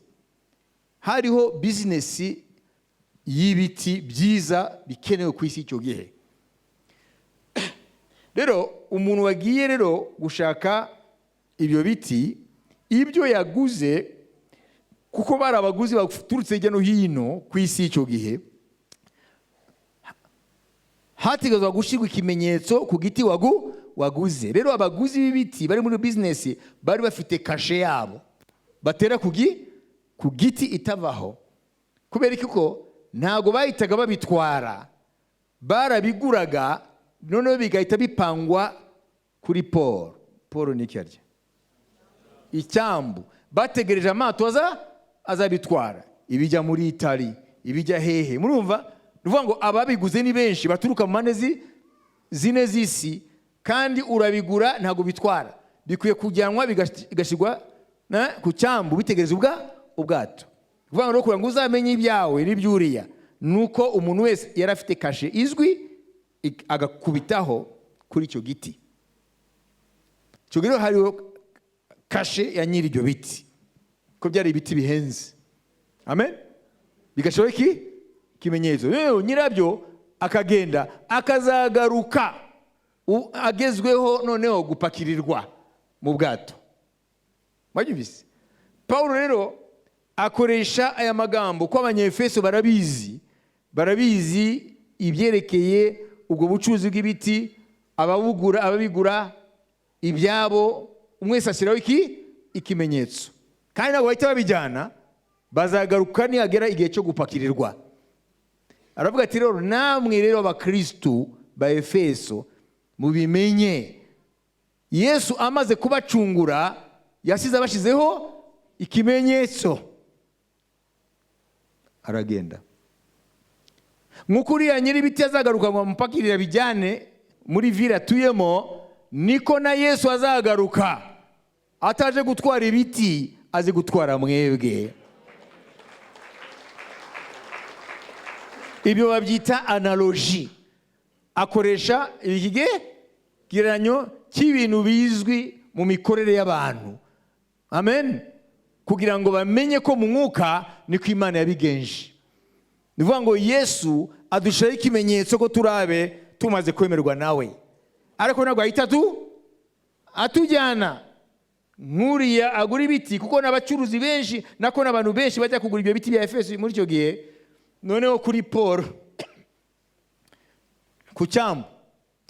S1: Hariho business y'ibiti byiza bikenewe ku isi icyo gihe. Rero umuntu wagiye rero gushaka ibyo biti, ibyo yaguze, kuko bari abaguzi baturutse hirya no hino ku isi icyo gihe, hategezwa gushyirwa ikimenyetso ku giti waguze. Rero abaguzi b'ibiti bari muri business bari bafite kashe yabo batera ku giti itavaho. Kubera ko ntago bahitaga babitwara, barabiguraga, noneho bigahita bipangwa kuri Paul ni cyarya icyambu, bategereje amato azabitwara, ibijya muri Italy, ibijya hehe. Murumva nuvuga ngo ababiguze ni benshi baturuka mu mane zine z'isi, kandi urabigura ntago bitwara, bikwiye kujyanwa bigashyirwa ku cyambu bitegereza ubwato. Nuvuga ngo kugira ngo uzamenye ibyawe n'ibyuriya, nuko umuntu wese yari afite kashe izwi agakubitaho kuri icyo giti. Icyo gihe hariho kashe ya nyiri ibyo biti, ko byari ibiti bihenze. Amen. Bigashyiraho ikimenyetso. Rero nyirabyo akagenda akazagaruka agezweho noneho gupakirirwa mu bwato. Mwajyubise. Paulo rero akoresha aya magambo ko abanyefeso barabizi ibyerekeye ubwo bucuruzi bw'ibiti, ababigura ibyabo, umwese ashyiraho ikimenyetso. Kandi ntabwo bahita babijyana, bazagaruka nihagera igihe cyo gupakirirwa. Aravuga ati rero namwe rero abakristu ba Efeso mubimenye, Yesu amaze kubacungura yasize abashyizeho ikimenyetso. Aragenda nk'uko uriya nyiri ibiti azagaruka ngo amupakirire bijyane muri vile atuyemo, niko na Yesu azagaruka ataje gutwara ibiti, azi gutwara mwebwe. Ibyo babyita analogy. Akoresha ikigereranyo cy'ibintu bizwi mu mikorere y'abantu. Amen. Kugira ngo bamenye ko mu mwuka niko Imana yabigenje. Nivuga ngo Yesu adushaye ikimenyetso ko turabe tumaze kwemerwa nawe, ariko ntabwo ahita atujyana nk'uriya agura ibiti, kuko n'abacuruzi benshi nako n'abantu benshi bajya kugura ibyo biti bya Efeso muri icyo gihe. Noneho kuri Paul ku cyambu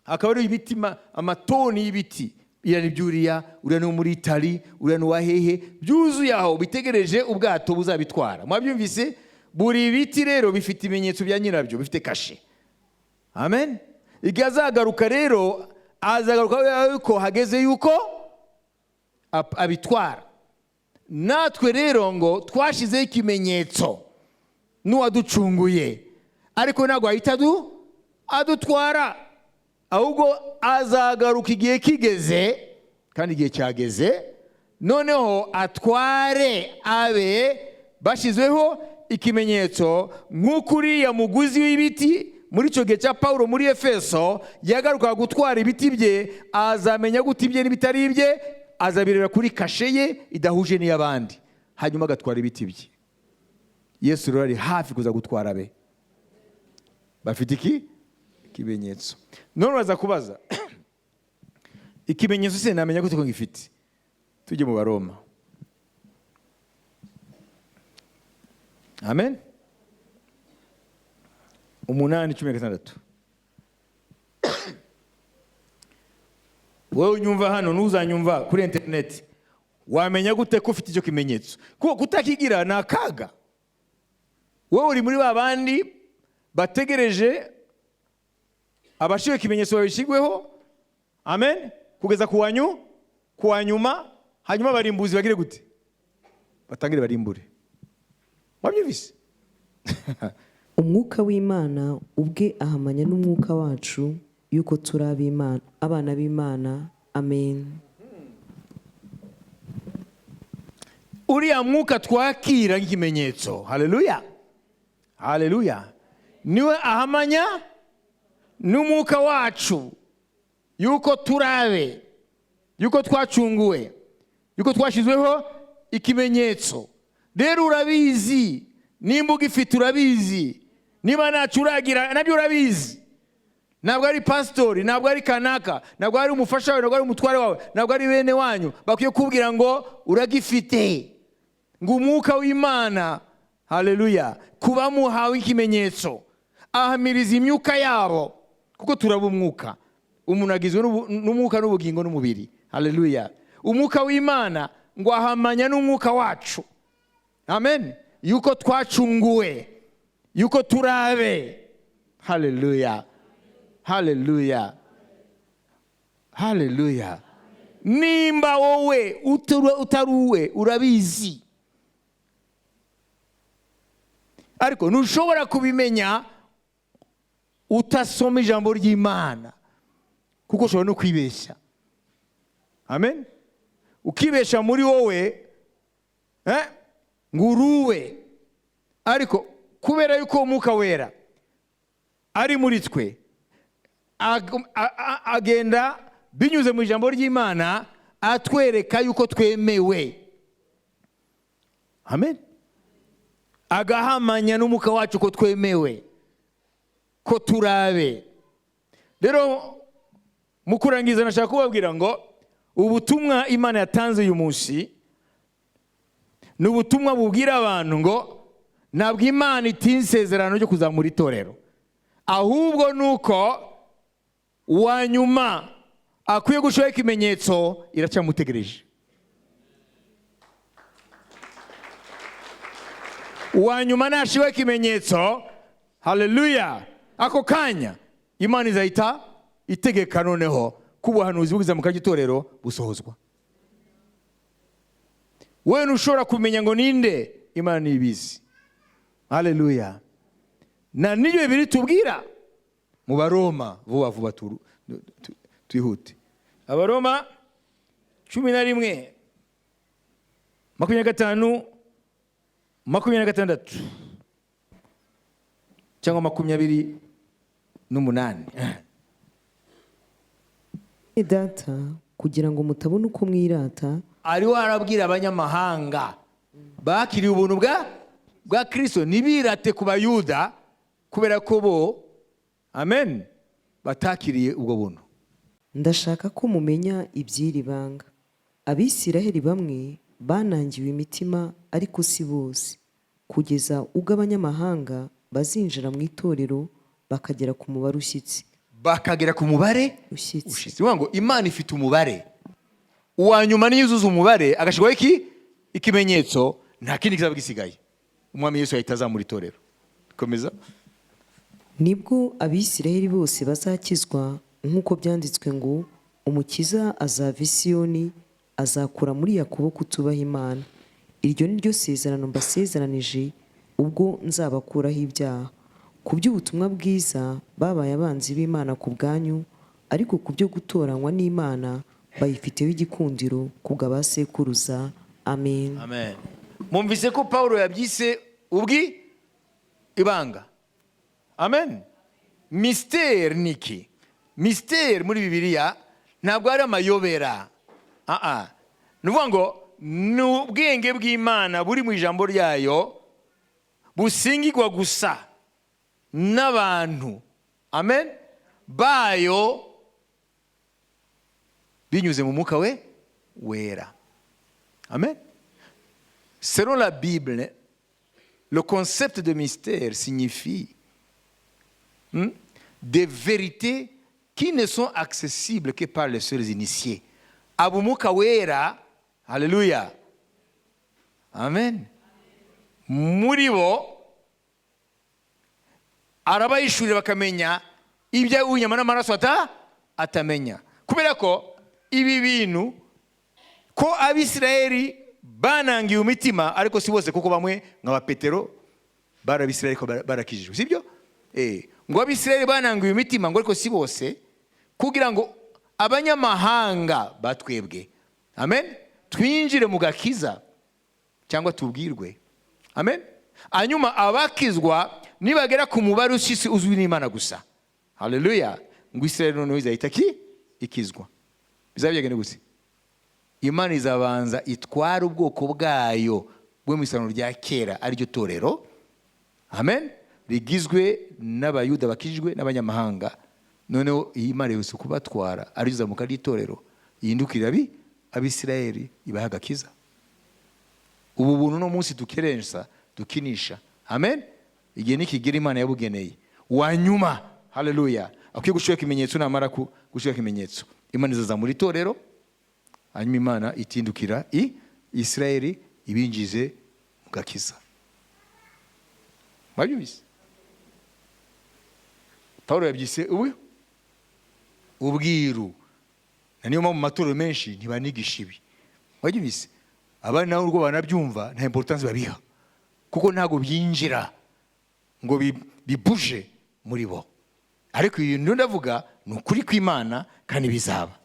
S1: akaba ari ibiti, amatoni y'ibiti, irani byuriya, uriya no muri Italy, uriya no wahehe, byuzuye aho bitegereje ubwato buzabitwara. Mwabyumvise? Buri biti rero bifite ibimenyetso bya nyirabyo, bifite kashe. Amen. Igihe azagaruka rero, azagaruka yuko hageze yuko abitwara. Natwe rero ngo twashizeho ikimenyetso n'uwaducunguye, ariko ntabwo ahita adutwara, ahubwo azagaruka igihe kigeze, kandi igihe cyageze, noneho atware abe bashyizweho ikimenyetso, nk'uko uriya muguzi w'ibiti muri icyo gihe cya Pawulo muri Efeso yagarukaga gutwara ibiti bye, azamenya gute ibye n'ibitari ibye, azabireba kuri kashe ye idahuje n'iy'abandi, hanyuma agatwara ibiti bye. Yesu rero ari hafi kuza gutwara abe bafite ikimenyetso. None uraza kubaza ikimenyetso se namenya gute ko ngifite? Tujye mu Baroma. Amen. 8:16. Wowe unyumva hano n'uzanyumva kuri internet, wamenya gute ko ufite icyo kimenyetso? Kuko kutakigira ni akaga. Wowe uri muri babandi bategereje abashiwe ikimenyetso babishigweho, amen, kugeza kuwanyuma, hanyuma barimbuzi bagire gute? Batangire barimbure. Wabyumvise?
S2: Umwuka w'Imana ubwe ahamanya n'umwuka wacu yuko turi ab'Imana, abana b'Imana. Amen.
S1: Uriya mwuka twakira nk'ikimenyetso, haleluya, haleluya, niwe ahamanya n'umwuka wacu yuko turabe, yuko twacunguwe, yuko twashizweho ikimenyetso. Rero urabizi, nimba ugifite urabizi, niba nacuragira nabyo urabizi. Ntabwo ari pastori, ntabwo ari kanaka, ntabwo ari umufasha wawe, ntabwo ari umutware wawe, ntabwo ari bene wanyu bakwiye kubwira ngo uragifite. Ngo umwuka w'Imana, haleluya, kuba muhawe ikimenyetso, ahamiriza imyuka yabo, kuko turaba umwuka. Umuntu agizwe n'umwuka n'ubugingo n'umubiri, haleluya. Umwuka w'Imana ngo ahamanya n'umwuka wacu, amen, yuko twacunguwe, yuko turabe, haleluya, haleluya, haleluya. Nimba wowe utaruwe urabizi, ariko ntushobora kubimenya utasoma ijambo ry'Imana, kuko ushobora no kwibeshya, amen. Ukibesha muri wowe nguruwe, ariko kubera yuko umwuka wera ari muri twe, agenda binyuze mu ijambo ry'Imana atwereka yuko twemewe, amen. Agahamanya n'umwuka wacu ko twemewe, ko turabe. Rero mu kurangiza nashaka kubabwira ngo ubutumwa Imana yatanze uyu munsi ni ubutumwa bubwira abantu ngo ntabwo Imana itinze isezerano ryo kuzamura itorero, ahubwo nuko uwanyuma akwiye gushaka ikimenyetso iracyamutegereje. Uwanyuma nashiwe ikimenyetso, haleluya, ako kanya Imana izahita itegeka noneho kubuhanuzi bw'izamuka ry'itorero busohozwa. Wewe ntushobora kumenya ngo ninde, Imana nibizi, haleluya. Na niyo bibiri tubwira mu Baroma, vuba vuba twihute. Abaroma 11:25 26 cyangwa 28.
S2: Data, kugira ngo mutabona uko mwirata,
S1: ariho arabwira abanyamahanga bakiriye ubuntu bwa Kristo, nibirate ku Bayuda kubera ko bo, amen, batakiriye ubwo buntu.
S2: Ndashaka ko mumenya iby'iri banga. Abisiraheli bamwe banangiwe imitima, ariko si bose, kugeza ubwo abanyamahanga bazinjira mu itorero bakagera ku mubare ushyitse.
S1: Bakagera ku mubare ushyitse. Ngo Imana ifite umubare, uwanyuma niyo yuzuza umubare agashirwaho ikimenyetso, nta kindi kizaba gisigaye. Umwami Yesu ahita azamura itorero. Komeza.
S2: Nibwo Abisiraheli bose bazakizwa, nk'uko byanditswe ngo umukiza azava i Siyoni, azakura muri Yakobo kutubaha Imana. Iryo ni ryo sezerano mbasezeranije, ubwo nzabakuraho ibyaha. Ku by'ubutumwa bwiza babaye abanzi b'Imana ku bwanyu, ariko ku byo gutoranywa n'Imana bayifiteho igikundiro ku bw'abasekuruza. Amen.
S1: Amen. Mwumvise ko Paulo yabyise ibanga. Amen. Mystère niki? Mystère muri Bibiliya ntabwo ari amayobera. Nuvuga ngo ni ubwenge bw'Imana buri mu ijambo ryayo busingirwa gusa n'abantu. Amen. Bayo binyuze mu mwuka wera. Amen. Selon la Bible, le concept de mystère signifie des vérités qui ne sont accessibles que par les seuls initiés. Abumuka wera, haleluya. Amen. Muri bo arabayishurira bakamenya ibyo unyama n'amaraso atamenya. Kubera ko ibi bintu ko Abisirayeli banangiye umutima, ariko si bose, kuko bamwe nka Petero barabisirayeli ko barakijijwe, sibyo? Ngo Abisirayeli banangiye umutima, ngo ariko si bose, kugira ngo abanyamahanga batwebwe, amen, twinjire mu gakiza cyangwa tubwirwe. Amen. Hanyuma abakizwa nibagera ku mubare uzwi n'Imana gusa, haleluya, ngo Isirayeli noneho izahita ikizwa. Bizabyegene gusa, Imana izabanza itwara ubwoko bwayo bwo mu isano rya kera, ariryo torero, amen, rigizwe n'abayuda bakijwe n'abanyamahanga. Noneho Imana yose kubatwara ari zamuka ry'itorero yindukira Abisirayeli ibaha agakiza. Ubu buntu no munsi dukerensa dukinisha, amen, igihe nikigera Imana yabugeneye wanyuma, haleluya, akwiye gushaka ikimenyetso. Namara gushaka ikimenyetso, Imana izaza muri torero, hanyuma Imana itindukira Isirayeli ibinjize mu gakiza. Mwabyumvise? Paulo yabyise ubwiru. Na niyo mu matorero menshi ntibanigisha ibi. Mwabyumvise? Abana naho urwo banabyumva nta importance babiha, kuko ntago byinjira ngo bibuje muri bo. Ariko ibintu ndavuga ni ukuri kw'Imana kandi bizaba.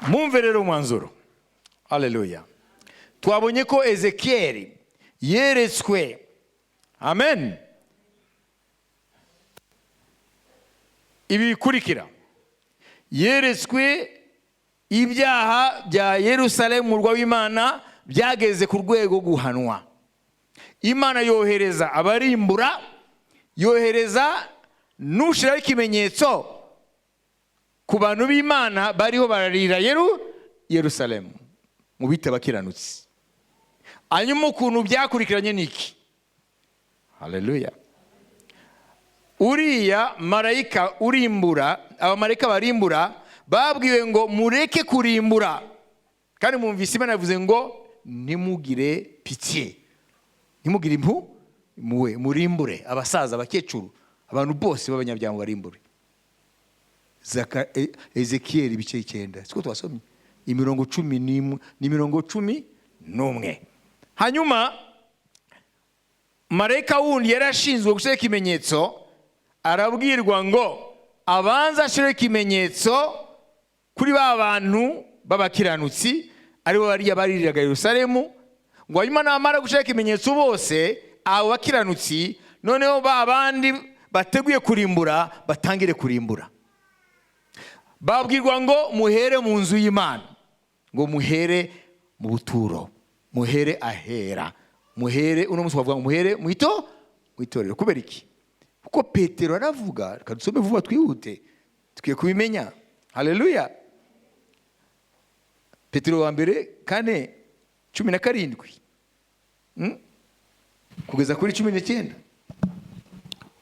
S1: Mumve rero umwanzuro. Haleluya. Twabonye ko Ezekiel yeretswe, amen, ibi bikurikira. Yeretswe ibyaha bya Yerusalemu, umurwa w'Imana, byageze ku rwego guhanwa. Imana yohereza abarimbura, yohereza nushiraho ikimenyetso ku bantu b'Imana bariho bararira Yerusalemu mu bita bakiranutsi. Hanyuma ukuntu byakurikiranye niki? Haleluya. Uriya marayika urimbura, abamarayika barimbura babwiwe ngo mureke kurimbura, kandi mwumvise Imana yavuze ngo nimugire pitié, nimugire muwe murimbure abasaza, abakecuru, abantu bose b'abanyabyaha barimbure. Ezekiel ibice 9, siko twasomye imirongo 11. Hanyuma marayika wundi yarashinzwe gushaka ikimenyetso, arabwirwa ngo abanza ashire ikimenyetso kuri ba bantu b'abakiranutsi aribo bari baririraga Yerusalemu, ngo hanyuma namara gushaka ikimenyetso bose abo bakiranutsi noneho ba bandi bateguye kurimbura batangire kurimbura. Babwirwa ngo muhere mu nzu y'Imana, ngo muhere mu buturo, muhere ahera, muhere uno musi bavuga ngo muhere mu itorero. Kubera iki? Kuko Petero aravuga, kadusome vuba twihute tukiye kubimenya. Haleluya. Petero wa mbere 4:17 kugeza kuri 19.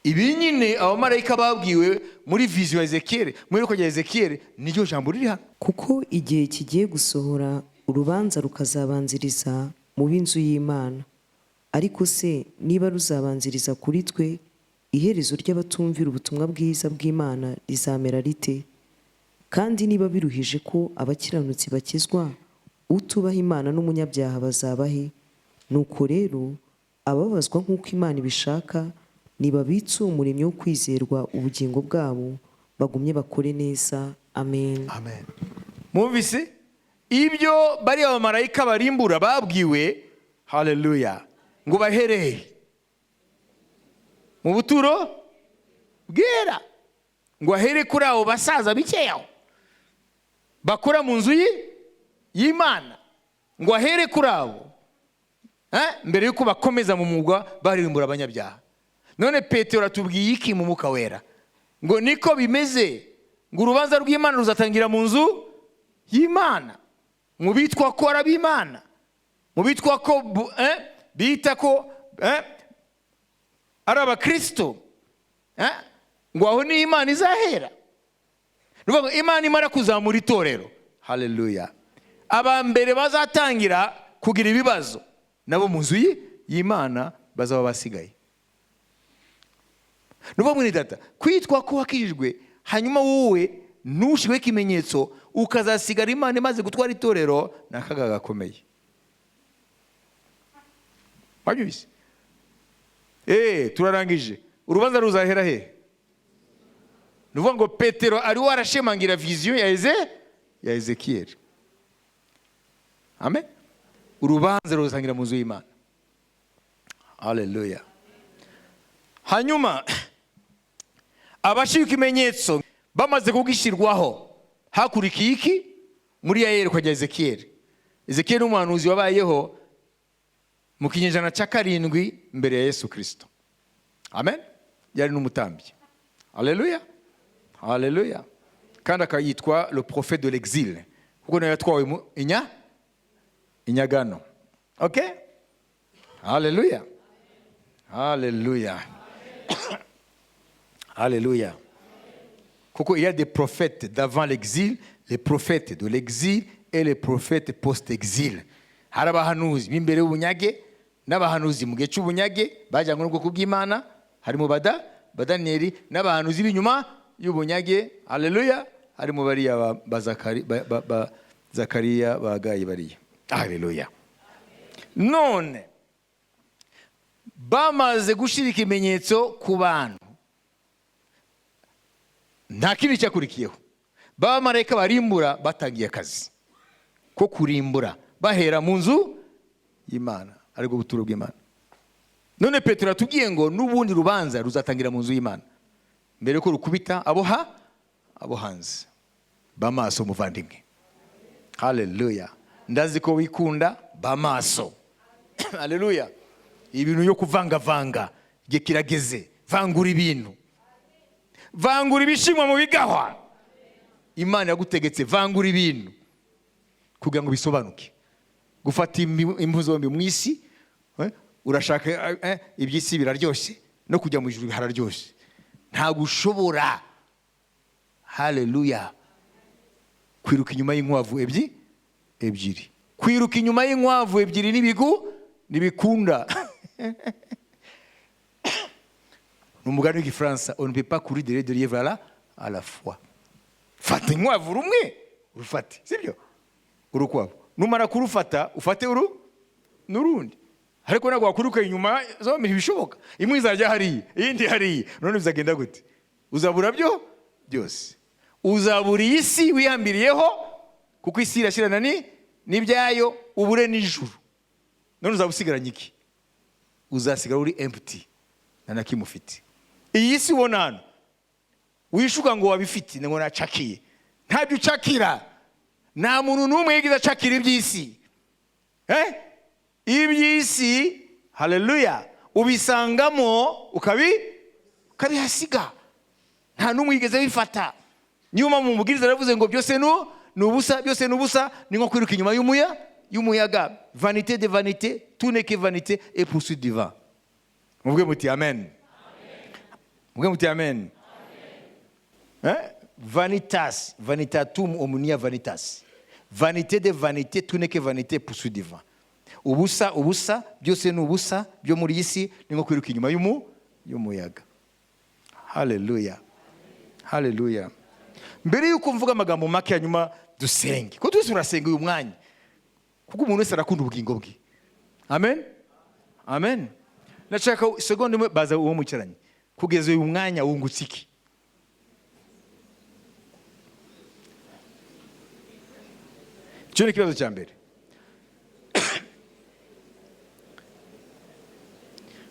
S1: Ibi nyine abamarayika babwiwe muri vision ya Ezekiel, muri ko ya Ezekiel niryo jambo riri hano.
S2: Kuko igihe kigiye gusohora urubanza rukazabanziriza mu b'inzu y'Imana. Ariko se niba ruzabanziriza kuri twe, iherezo ry'abatumvira ubutumwa bwiza bw'Imana rizamera rite? Kandi niba biruhije ko abakiranutsi bakizwa, utubaha Imana n'umunyabyaha bazabahe? Nuko rero ababazwa nk'uko Imana ibishaka nibabitse umuremyi wo kwizerwa ubugingo bwabo, bagumye bakore neza. Amen.
S1: Amen. Mwumvise ibyo bari abamarayika barimbura babwiwe, haleluya, ngo bahereye mu buturo bwera, ngo ahere kuri abo basaza bikeyaho bakora mu nzu y'Imana, ngo ahere kuri abo mbere yuko bakomeza mu mugwa baririmbura abanyabyaha. None Petero atubwiye iki mu Mwuka Wera? Ngo niko bimeze, ngo urubanza rw'Imana ruzatangira mu nzu y'Imana, mu bitwa ko ari ab'Imana, mu bitwa ko bita ko ari abakristo, ngo aho ni Imana izahera. Nuvuga Imana imara kuzamura itorero, haleluya, aba mbere bazatangira kugira ibibazo nabo mu nzu y'Imana bazaba basigaye. Nuvuga mwene data, kwitwa ko wakijijwe hanyuma wowe ntushyiweho ikimenyetso ukazasigara Imana imaze gutwara itorero, ni akaga gakomeye. Wabyumvise? Turarangije. Urubanza ruzahera he? Nuvuga ngo Petero ari warashemangira vision ya Ezekiyeli. Amen. Urubanza ruzatangira mu nzu y'Imana. Haleluya. Hanyuma abashyira ikimenyetso bamaze kugishyirwaho, hakurikiye iki? Muri ya yerekwa rya Ezekiyeli. Ezekiyeli umuhanuzi wabayeho mu kinyejana cya 7 mbere ya Yesu Kristo. Amen. Yari n'umutambyi. Haleluya. Haleluya. Kandi akayitwa le prophète de l'exil, kuko nawe yatwawe inyagano. Okay? Haleluya. Haleluya. Alléluia. Kuko il y a des prophètes d'avant l'exil, les prophètes de l'exil et les prophètes post-exil. Hari abahanuzi b'imbere y'ubunyage n'abahanuzi mu gihe cy'ubunyage bajyanywe n'ubwoko bw'Imana, harimo Badaniyeli, n'abahanuzi b'inyuma y'ubunyage. Alléluia. Harimo bariya Zakariya bagaye bariya. Alléluia. None bamaze gushira ikimenyetso ku bantu, nta kindi cyakurikiyeho. Bamarayika barimbura batangiye akazi ko kurimbura, bahera mu nzu y'Imana, ariko buturo bw'Imana. None Petero atubwiye ngo n'ubundi rubanza ruzatangira mu nzu y'Imana, mbere ko rukubita abo hanze. Bamaso muvandimwe. Haleluya. Ndazi ko wikunda bamaso. Haleluya. Ibintu yo kuvanga igihe kirageze. Vangura ibintu, vangura ibishimwa mu bigahwa. Imana yagutegetse vangura ibintu kugira ngo bisobanuke. Gufata impu zombi mu isi, urashaka iby'isi biraryoshye, no kujya mu ijuru hararyoshye. Ntabwo ushobora, haleluya, kwiruka inyuma y'inkwavu ebyiri. Kwiruka inyuma y'inkwavu ebyiri nibikunda. Umugani w'igifaransa, on ne peut pas courir derrière de lièvre à la fois. Fata inkwavu rumwe urufate, sibyo? Urukwavu numara kurufata ufate n'urundi, ariko ntabwo wakuruka inyuma zombi ntibishoboka. Imwe izajya hariya, iyindi hariya, none bizagenda gute? Uzabura byose. Uzabura isi wihambiriyeho, kuko isi irashirana n'ibyayo, ubure n'ijuru. None uzabusigaranye iki? Uzasigara uri empty, nta kimwe ufite. Iyi si ubona hano wishuka ngo wabifite, ngo nacakiye. Ntabyo ucakira. Nta muntu n'umwe yigize acakira iby'isi. Iby'isi, haleluya, ubisangamo ukabihasiga. Nta n'umwe yigeze bifata. Niyo mpamvu umubwiriza aravuze ngo byose byose n'ubusa, ni nko kwiruka inyuma y'umuyaga. Vanité de vanité, tout n'est que vanité et poursuite du vent. Muvuge muti amen. Muvuge muti amen. Vanitas, vanitatum omnia vanitas. Vanité de vanité, tout n'est que vanité, poursuite du vent. Ubusa, byose n'ubusa, byo muri isi, ni nko kwiruka inyuma y'umuyaga. Haleluya. Haleluya. Mbere yuko mvuga amagambo make hanyuma dusenge, ko twese urasenga uyu mwanya, kuko umuntu wese arakunda ubugingo bwe. Amen, amen. Nashaka segonda imwe baza uwo mukeranye, kugeza uyu mwanya wungutse iki? Icyo ni ikibazo cya mbere.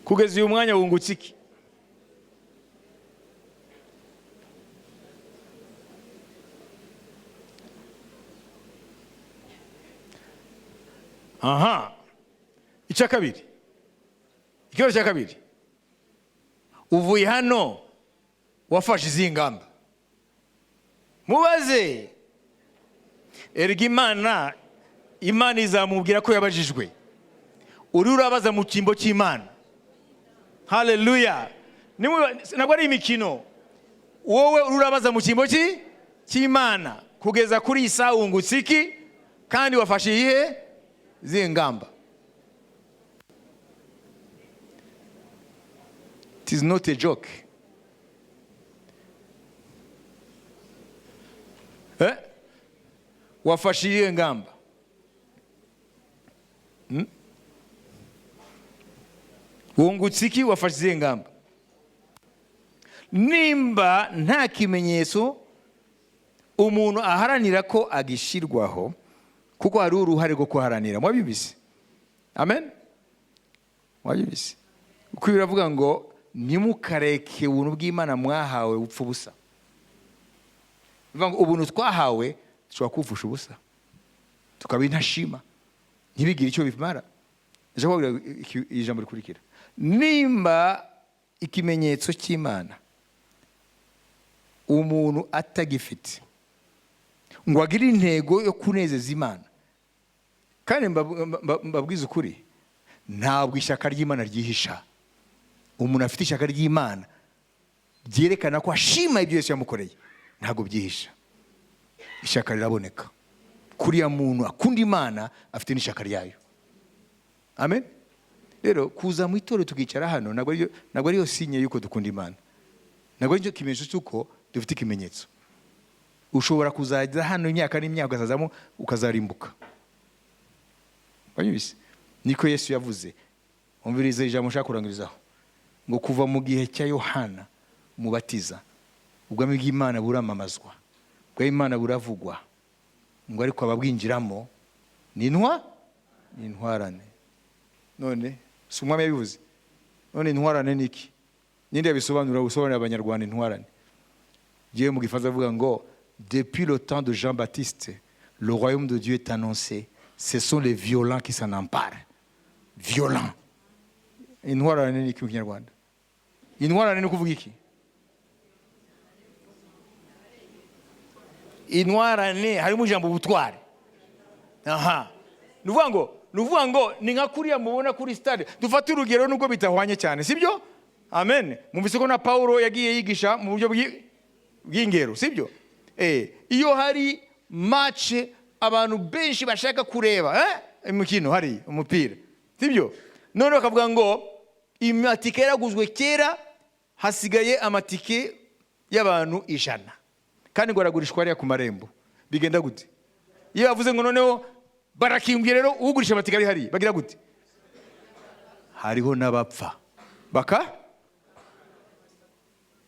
S1: Kugeza uyu mwanya wungutse iki? Aha. Icya kabiri. Ikibazo cya kabiri. Uvuye hano wafashe izi ngamba. Mubaze. Imana izamubwira ko yabajijwe. Uri urabaza mu cyimbo cy'Imana. Haleluya. Ntabwo ari imikino. Wowe uri urabaza mu cyimbo cy'Imana. Kugeza kuri isa wungutse iki? Kandi wafashe iyihe zingamba. It is not a joke. Wafashe iyihe ngamba? Wungutse iki? Wafashe izihe ngamba? Nimba nta kimenyetso umuntu aharanira ko agishirwaho, kuko hari uruhare rwo kuharanira. Mwabibise? Amen. Mwabibise? Kuko biravuga ngo nimukareke ubuntu bw'Imana mwahawe bupfa ubusa. Bivuga ngo ubuntu twahawe dushobora kubupfusha ubusa, tukaba intashima, ntibigire icyo bimara. Ndashaka kubabwira ijambo rikurikira. Nimba ikimenyetso cy'Imana umuntu atagifite ngo agire intego yo kunezeza Imana, kandi mbabwiza ukuri, ntabwo ishyaka ry'Imana ryihisha. Umuntu afite ishyaka ry'Imana byerekana ko ashima ibyo Yesu yamukoreye, ntabwo byihisha. Ishyaka riraboneka. Kuriya muntu akunda Imana afite n'ishyaka ryayo. Amen. Rero kuza mu itorero tukicara hano ntabwo ariyo sinye yuko dukunda Imana. Ntabwo ari cyo kimenyetso cy'uko dufite ikimenyetso. Ushobora kuzajya hano imyaka n'imyaka ukazazamo ukazarimbuka. Banyubise? Niko Yesu yavuze. Umvirize ijambo nshaka kurangirizaho. Ngo kuva mu gihe cya Yohana Umubatiza, ubwami bw'Imana buramamazwa, bw'Imana buravugwa, ngo ariko ababwinjiramo ni intwarane. None si umwami yabivuze? None intwarane ni iki? Ninde yabisobanurira abanyarwanda intwarane? Dieu mu gifaransa avuga ngo depuis le temps de Jean-Baptiste, le royaume de Dieu est annoncé. Ce sont les violents qui s'en emparent. Violents. Intwarane ni iki mu Kinyarwanda? Intwarane ni kuvuga iki? Intwarane harimo ijambo ubutware. Aha. Nuvuga ngo ni nka kuriya mubona kuri stade. Dufate urugero nubwo bitahwanye cyane, sibyo? Amen. Mumvise ko na Paulo yagiye yigisha mu buryo bw'ingero, sibyo? Iyo hari match abantu benshi bashaka kureba, imikino hari umupira, sibyo? None bakavuga ngo amatike yaraguzwe kera, hasigaye amatike y'abantu 100, kandi ngo aragurishwa ariya ku marembo. Bigenda gute? Iyo bavuze ngo noneho barakimbye rero ugurisha amatike ari hari, bagira gute? Hariho n'abapfa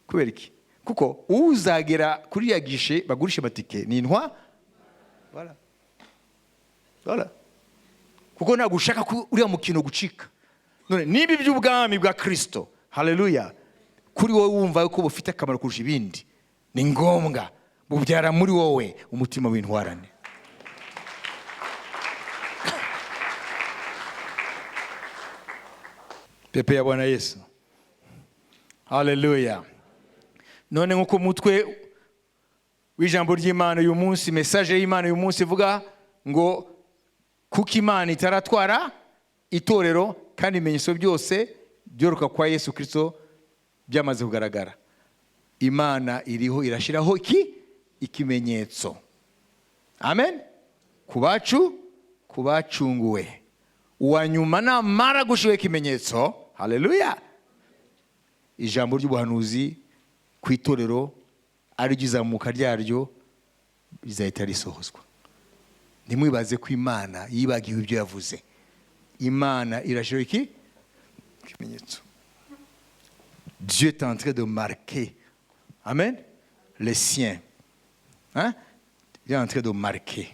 S1: kubera iki? Kuko uzagera kuri ya gishe bagurisha amatike ni intwa. Voilà. Kuko ntabwo ushaka uriya mukino gucika. None niba iby'ubwami bwa Kristo, haleluya, kuri wowe wumva ko bufite akamaro kurusha ibindi, ni ngombwa bubyara muri wowe umutima w'intwarane. Pepe ya Bwana Yesu. Haleluya. None nkuko mutwe w'ijambo ry'Imana uyu munsi, message y'Imana uyu munsi ivuga ngo kuko Imana itaratwara itorero kandi ibimenyetso byose byoroka kwa Yesu Kristo byamaze kugaragara. Imana iriho irashiraho ikimenyetso. Amen. Kubacunguwe. Uwanyuma namara gushiwe ikimenyetso, haleluya, ijambo ry'ubuhanuzi ku itorero ari gizamuka ryaryo bizahita risohozwa. ntimwibaze ko Imana yibagiwe ibyo yavuze. Imana irashira iki kimenyetso. Dieu est en train de marquer, amen, les siens. Hein? Il est en train de marquer.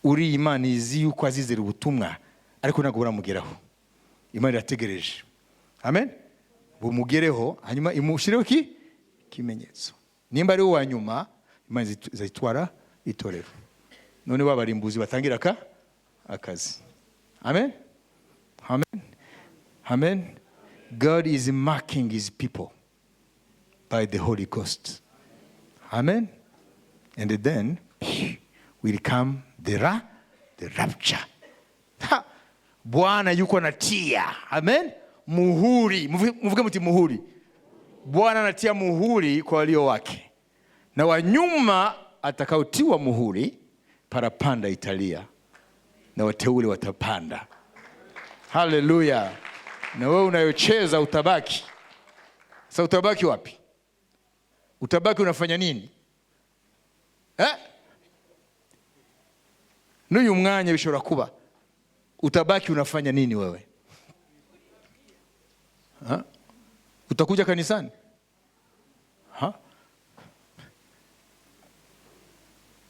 S1: Uri Imana izi yuko azizera ubutumwa ariko ntabwo buramugeraho. Imana irategereje, amen, bumugereho hanyuma imushireho kimenyetso. Nimba ari uwa nyuma, Imana izayitwara itorero. None babarimbuzi batangira akazi. Amen, amen, amen. God is marking his people by the Holy Ghost. Amen. And then will come the rapture. Ha! Bwana yuko natia. Amen. Muhuri. Mvuge muti muhuri. Bwana anatia muhuri kwa walio wake. Na wanyuma atakaotiwa muhuri, parapanda italia. Na wateule watapanda. Hallelujah. Na wewe unayocheza utabaki. Sasa utabaki wapi? Utabaki unafanya nini? N'uyu mwanya bishobora kuba. Utabaki unafanya nini wewe? Utakuja kanisani?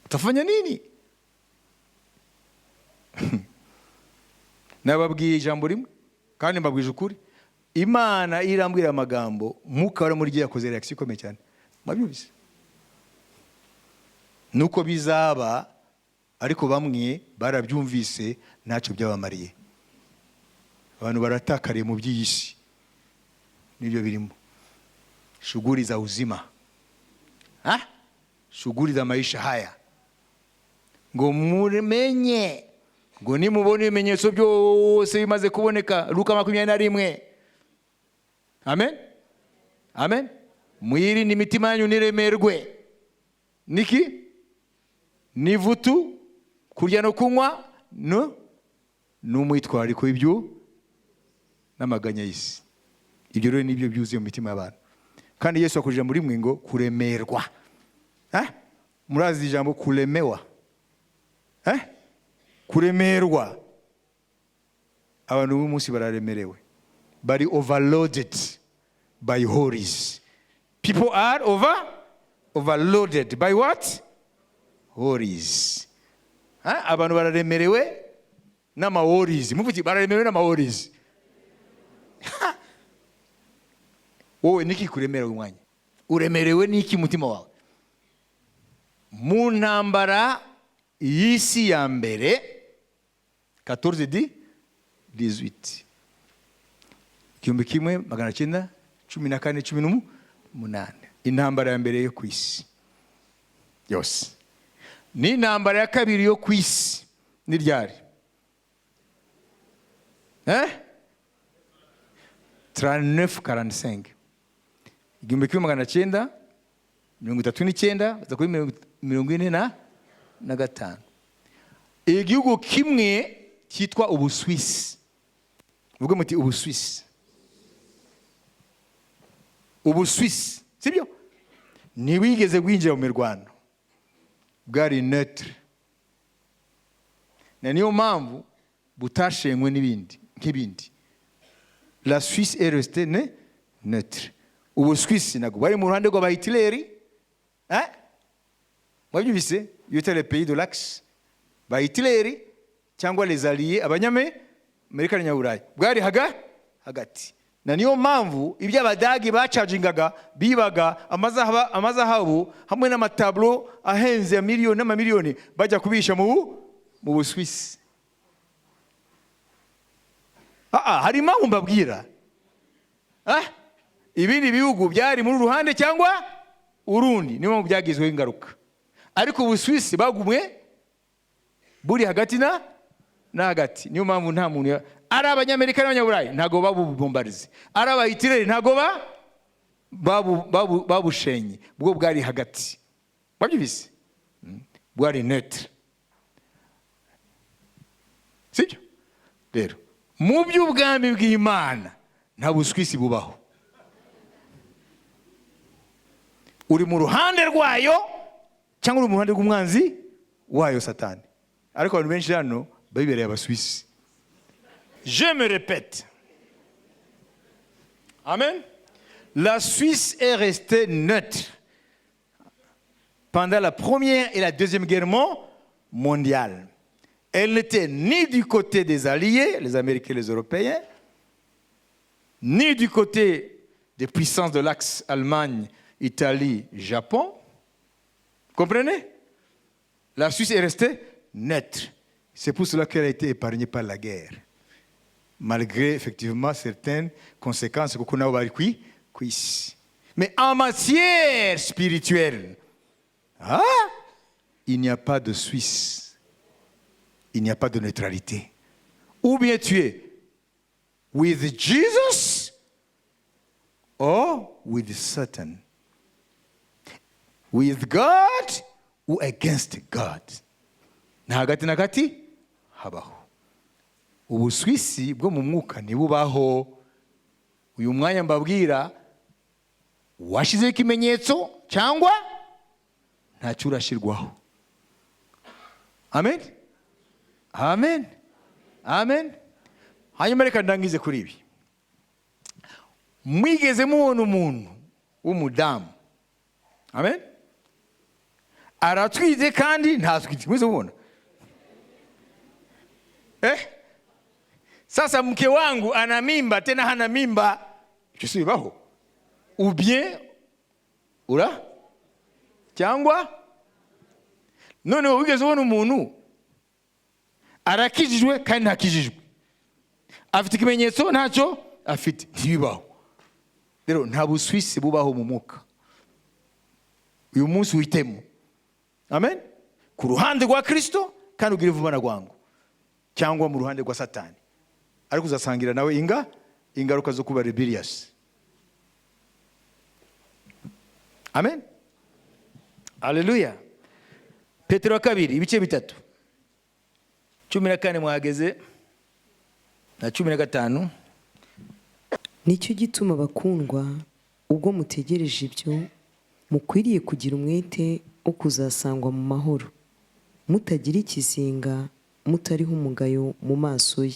S1: Utafanya nini? Nababwiye ijambo rimwe kandi mbabwije ukuri. Imana irambwira amagambo muka wara muri giye yakoze reaction ikomeye cyane. Mabyumvise? Nuko bizaba ariko bamwe barabyumvise ntacyo byabamariye. Abantu baratakariye mu by'isi. Nibyo birimo. Shughuli za uzima. Shughuli za maisha haya. Ngo mumenye, ngo nimubone ibimenyetso byose bimaze kuboneka. Luka 21. Amen. Amen. Mwiri ni mitima yanyu niremerwe. Niki? Nivutu kurya no kunywa n'umwitwariko ibyo n'amaganya y'isi. Ibyo rero nibyo byuzuye mu mitima y'abantu. Kandi Yesu akurije muri mwe ngo kuremerwa. Murazi ijambo kulemewa. Kuremerwa. Abantu b'umunsi bararemerewe. Bari overloaded by worries. People are overloaded by what? Worries. Abantu bararemerewe n'ama worries. Muvuti bararemerewe n'ama worries. Wowe niki kuremerewe umwanya? Uremerewe niki mutima wawe? Mu ntambara y'isi ya mbere 14-18. 1914-18. Intambara ya mbere yo ku isi yose. Ni intambara ya kabiri yo ku isi ni ryari? 39-45. 1939 baza kuri 45. Igihugu kimwe cyitwa Ubuswisi. Vuga muti Ubuswisi. Ubuswisi, sibyo? Ntiwigeze gwinjira mu mirwano. Bwari neutre. Na niyo mpamvu butashenywe nk'ibindi. La Suisse est restée neutre. Ubuswisi nabwo bari mu ruhande rwa Hitler. Wabyumvise? Yita le pays de l'axe. Ba Hitler cyangwa les alliés abanyame Amerika na Nyaburayi. Bwari hagati. Na niyo mpamvu ibyo abadagi bacagingaga bibaga amazahabu hamwe n'amatablo ahenze miliyoni n'amamiliyoni bajya kubisha mu Buswisi. Hari impamvu mbabwira. Ibindi bihugu byari muri ruhande cyangwa urundi niyo mpamvu byagizweho ingaruka. Ariko Ubuswisi bagumwe buri hagati na hagati. Niyo mpamvu nta muntu ari abanyamerika n'abanyaburayi ntago babubombarize. Ari abahitireri ntago babushenye. Bwo bwari hagati. Babyibise? Bwari neutre. Sibyo? Rero mu by'ubwami bw'Imana nta Buswisi bubaho. Uri mu ruhande rwayo cyangwa uri mu ruhande rw'umwanzi wayo satani. Ariko abantu benshi hano babibereye abasuwisi. Je me répète. Amen. La Suisse est restée neutre pendant la première et la deuxième guerre mondiale. Elle n'était ni du côté des Alliés, les Américains et les Européens, ni du côté des puissances de l'axe Allemagne, Italie, Japon. Comprenez? La Suisse est restée neutre. C'est pour cela qu'elle a été épargnée par la guerre. Malgré effectivement certaines conséquences qu'on a oubliées. Mais en matière spirituelle, il n'y a pas de Suisse. Il n'y a pas de neutralité. Ou bien tu es with Jesus or with Satan. With God or against God. Na hagati habaho. Ubuswisi bwo mu mwuka ntibubaho. Uyu mwanya mbabwira washizeho ikimenyetso cyangwa ntacyo urashirwaho. Amen. Amen. Amen. Hanyuma reka ndangize kuri ibi. Mwigeze mubona umuntu w'umudamu. Amen. Aratwite kandi ntatwite. Mwese mubona? Sasa mke wangu ana mimba tena hana mimba. Icyo bibaho? Ou bien ura cyangwa none wigeze ubona umuntu arakijijwe kandi ntakijijwe, afite ikimenyetso ntacyo afite? Ntibibaho. Rero nta buswisi bubaho mu mwuka. Uyu munsi uhitemo. Amen. Ku ruhande rwa Kristo kandi ugire vuba na rwangu, cyangwa mu ruhande rwa Satani. Ariko uzasangira nawe ingaruka zo kuba rebellious. Amen. Haleluya. Petero 2 ibice 3. 14 mwageze na 15.
S2: Nicyo gituma bakundwa, ubwo mutegereje ibyo, mukwiriye kugira umwete wo kuzasangwa mu mahoro, mutagira ikizinga, mutariho umugayo mu maso ye.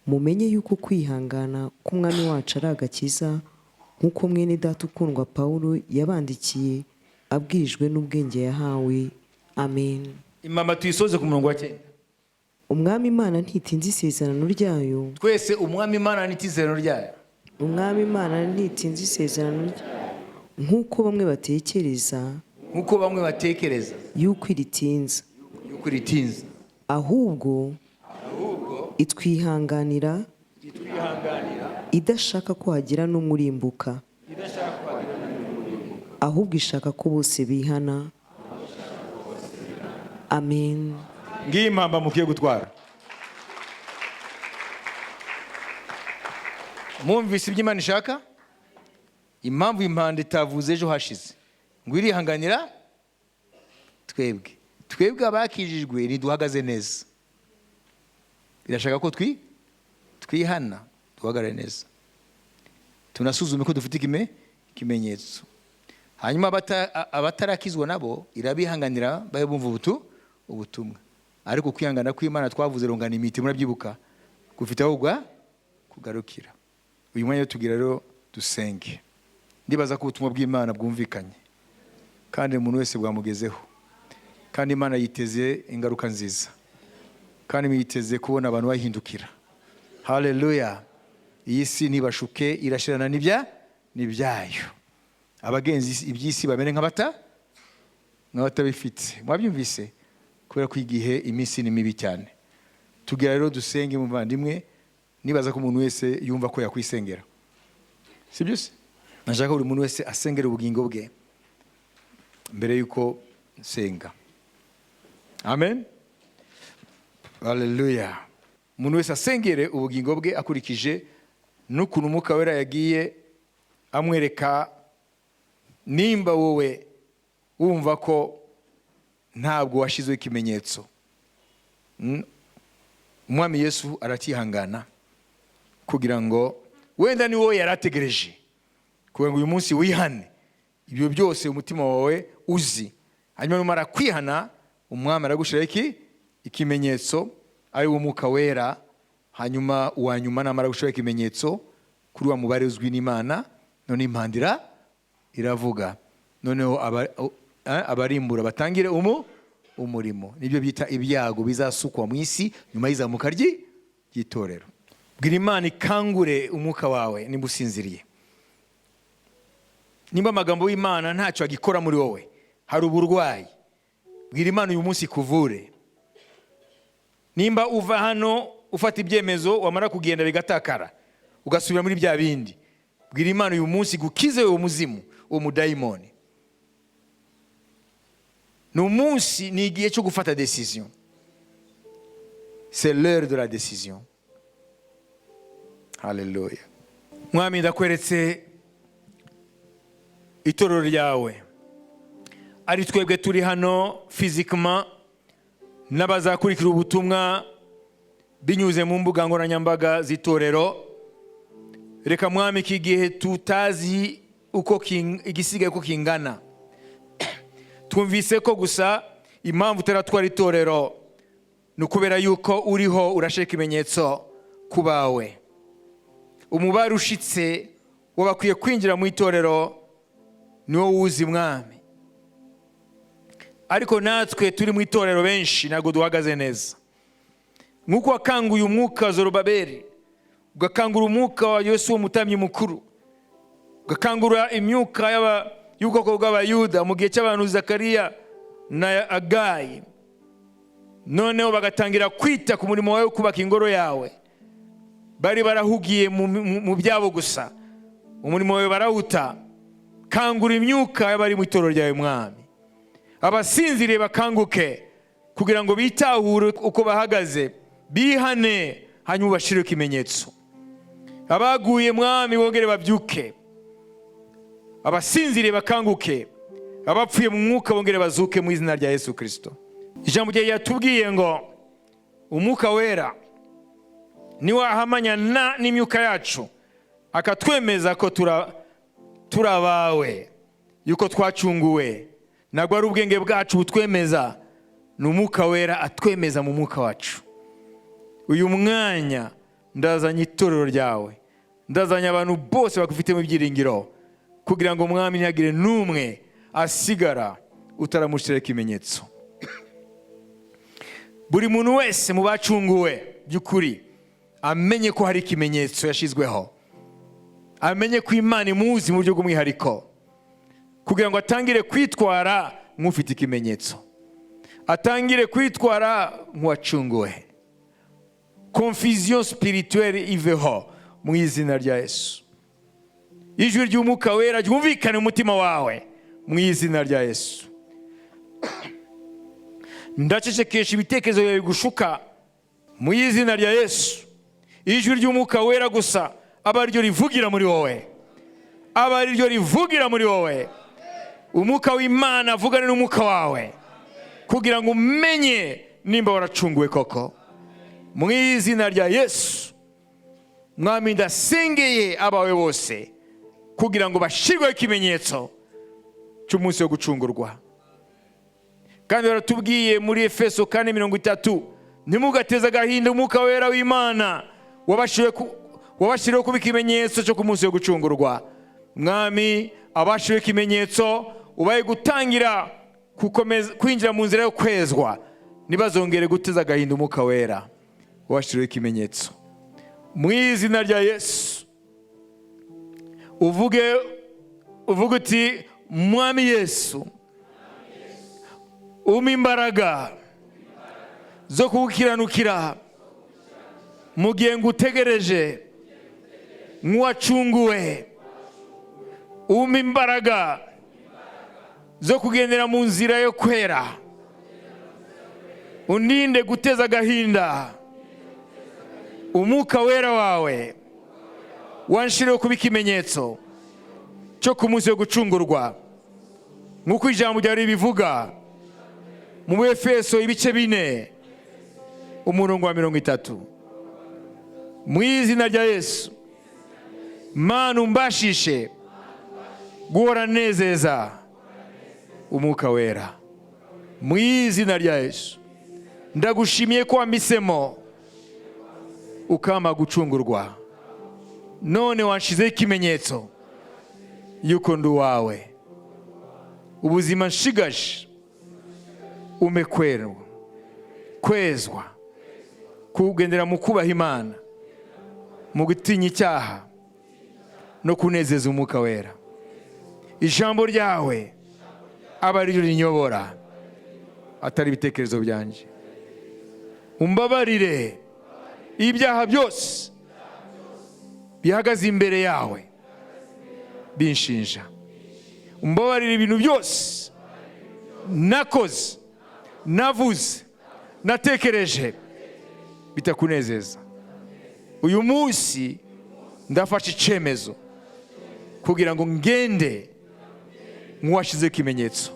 S2: Mumenye yuko kwihangana k'umwami wacu ari agakiza, nk'uko mwene data ukundwa Pawulo yabandikiye abwirijwe n'ubwenge yahawe. Amen.
S1: Imama tuyisoze ku murongo wa 9.
S2: Umwami Imana ntitinze isezerano ryayo.
S1: Twese umwami Imana ntitinze isezerano ryayo.
S2: Umwami Imana ntitinze isezerano ryayo, nk'uko bamwe batekereza yuko iritinza. Ahubwo itwihanganira idashaka ko hagira n'umwe urimbuka, ahubwo ishaka ko bose bihana. Amen.
S1: Ngiye impamba mukiye gutwara. Mwumvise ibyo Imana ishaka? Impamvu impanda itavuze ejo hashize ngo irihanganira twebwe abakijijwe niduhagaze neza. Birashaka ko twihana, duhagarare neza, tunasuzume ko dufite ikimenyetso. Hanyuma abatarakizwa nabo irabihanganira baye bumva ubutumwa. Ariko kwihangana kw'Imana twavuze rongana imiti, murabyibuka, gufite aho kugarukira. Uyu mwanya tugira rero dusenge. Ndibaza ko ubutumwa bw'Imana bwumvikanye kandi umuntu wese bwamugezeho, kandi Imana yiteze ingaruka nziza, kandi mwiteze kubona abantu bahindukira. Haleluya. Iyi si ntibashuke, irashirana n'ibyayo. Abagenzi iby'isi bamere nk'abatabifite. Mwabyumvise? Kubera ko igihe iminsi ni mibi cyane. Tugira rero dusenge muvandimwe. Nibaza ko umuntu wese yumva ko yakwisengera. Si byo se? Nashaka buri muntu wese asengera ubugingo bwe mbere yuko senga. Amen. Haleluya. Umuntu wese asengere ubugingo bwe akurikije n'ukuntu Umwuka Wera yagiye amwereka. Nimba wowe wumva ko ntabwo washizeho ikimenyetso, Umwami Yesu aratihangana kugira ngo wenda ni wowe yarategereje kugira ngo uyu munsi wihane ibyo byose umutima wawe uzi. Hanyuma numara kwihana umwami aragushira ikimenyetso ari umwuka wera, hanyuma uwa nyuma namara gushira ikimenyetso kuri wa mubare uzwi n'Imana, none impandira iravuga, noneho abarimbura batangire umurimo. Nibyo byita ibyago bizasukwa mu isi nyuma y'izamuka ry'itorero. Bwira Imana ikangure umwuka wawe nimba usinziriye. Nimba amagambo y'Imana ntacyo agikora muri wowe, hari uburwayi, bwira Imana uyu munsi kuvure. Nimba uva hano ufata ibyemezo wamara kugenda bigatakara ugasubira muri bya bindi, bwira Imana uyu munsi gukize uwo muzimu, uwo mudayimoni. Ni umunsi, ni igihe cyo gufata decision. C'est l'heure de la décision. Haleluya. Mwami, ndakweretse itorero ryawe, ari twebwe turi hano physiquement n'abazakurikira ubutumwa binyuze mu mbuga nkoranyambaga z'itorero. Reka Mwami, iki gihe tutazi uko igisigaye uko kingana, twumvise ko gusa impamvu utaratwara itorero ni ukubera yuko uriho urashaka ikimenyetso ku bawe. Umubare ushitse wabakwiye kwinjira mu itorero niwo wuzi Mwami, ariko natwe turi mu itorero benshi ntabwo duhagaze neza. Nk'uko wakanguye umwuka Zorobabeli, ugakangura umwuka wa Yesu umutambyi mukuru, ugakangura imyuka y'ubwoko bw'Abayuda mu gihe cy'abantu Zakariya na Agayi, noneho bagatangira kwita ku murimo wawe kubaka ingoro yawe. Bari barahugiye mu byabo gusa, umurimo wawe barawuta. Kangura imyuka y'abari mu itorero ryawe Mwami, abasinziriye bakanguke kugira ngo bitahure uko bahagaze, bihane, hanyuma bashire ikimenyetso. Abaguye Mwami bongere babyuke, abasinziriye bakanguke, abapfuye mu mwuka bongere bazuke mu izina rya Yesu Kristo. Ijambo rye yatubwiye ngo umwuka wera niwe ahamanya n'imyuka yacu, akatwemeza ko turabawe, yuko twacunguwe. Ntabwo ari ubwenge bwacu butwemeza, ni umwuka wera atwemeza mu mwuka wacu. Uyu mwanya ndazanye itorero ryawe, ndazanye abantu bose bakufite mu byiringiro, kugira ngo Mwami ntihagire n'umwe asigara utaramushira ikimenyetso. Buri muntu wese mu bacunguwe by'ukuri amenye ko hari ikimenyetso yashizweho, amenye ko Imana imuzi mu buryo bw'umwihariko, kugira ngo atangire kwitwara nk'ufite ikimenyetso, atangire kwitwara nk'uwacunguwe. Confusion spirituelle iveho mu izina rya Yesu. Ijwi ry'umwuka wera ryumvikane mu mutima wawe mu izina rya Yesu. Ndacecekesha ibitekerezo byawe bigushuka mu izina rya Yesu. Ijwi ry'umwuka wera gusa aba ryo rivugira muri wowe, aba ryo rivugira muri wowe. Umwuka w'Imana avugane n'umwuka wawe kugira ngo umenye nimba waracunguwe koko mu izina rya Yesu. Mwami, ndasengeye abawe bose kugira ngo bashirweho ikimenyetso cy'umunsi wo gucungurwa. Kandi baratubwiye muri Efeso 4:30, ntimugateze agahinda umwuka wera w'Imana wabashiriweho kuba ikimenyetso cyo ku munsi wo gucungurwa. Mwami, abashiriweho ikimenyetso ubaye gutangira kwinjira mu nzira yo kwezwa, ntibazongere guteza agahinda umwuka wera wabashiriweho ikimenyetso. Mu izina rya Yesu uvuge uti, Mwami Yesu, umpa imbaraga zo kugukiranukira mu gihe ngutegereje nk'uwacunguwe. Umpa imbaraga zo kugendera mu nzira yo kwera, undinde guteza agahinda. Umwuka wera wawe wanshiriweho kuba ikimenyetso cyo ku munsi wo gucungurwa, nk'uko ijambo ryawe ribivuga mu Efeso 4:30. Mu izina rya Yesu, Mana umbashishe guhora nezeza umwuka wera. mu izina rya Yesu. Ndagushimiye ko wamisemo ukama gucungurwa, none wanshizeho ikimenyetso yuko ndi uwawe. Ubuzima nshigaje umekwerwa, kwezwa, kugendera mu kubaha Imana, mu gutinya icyaha no kunezeza Umwuka Wera. Ijambo ryawe aba ari ryo rinyobora, atari ibitekerezo byanjye. Umbabarire ibyaha byose bihagaze imbere yawe binshinja. Umbabarire ibintu byose nakoze, navuze, natekereje bitakunezeza. Uyu munsi ndafashe icyemezo kugira ngo ngende nk'uwashyizeho ikimenyetso.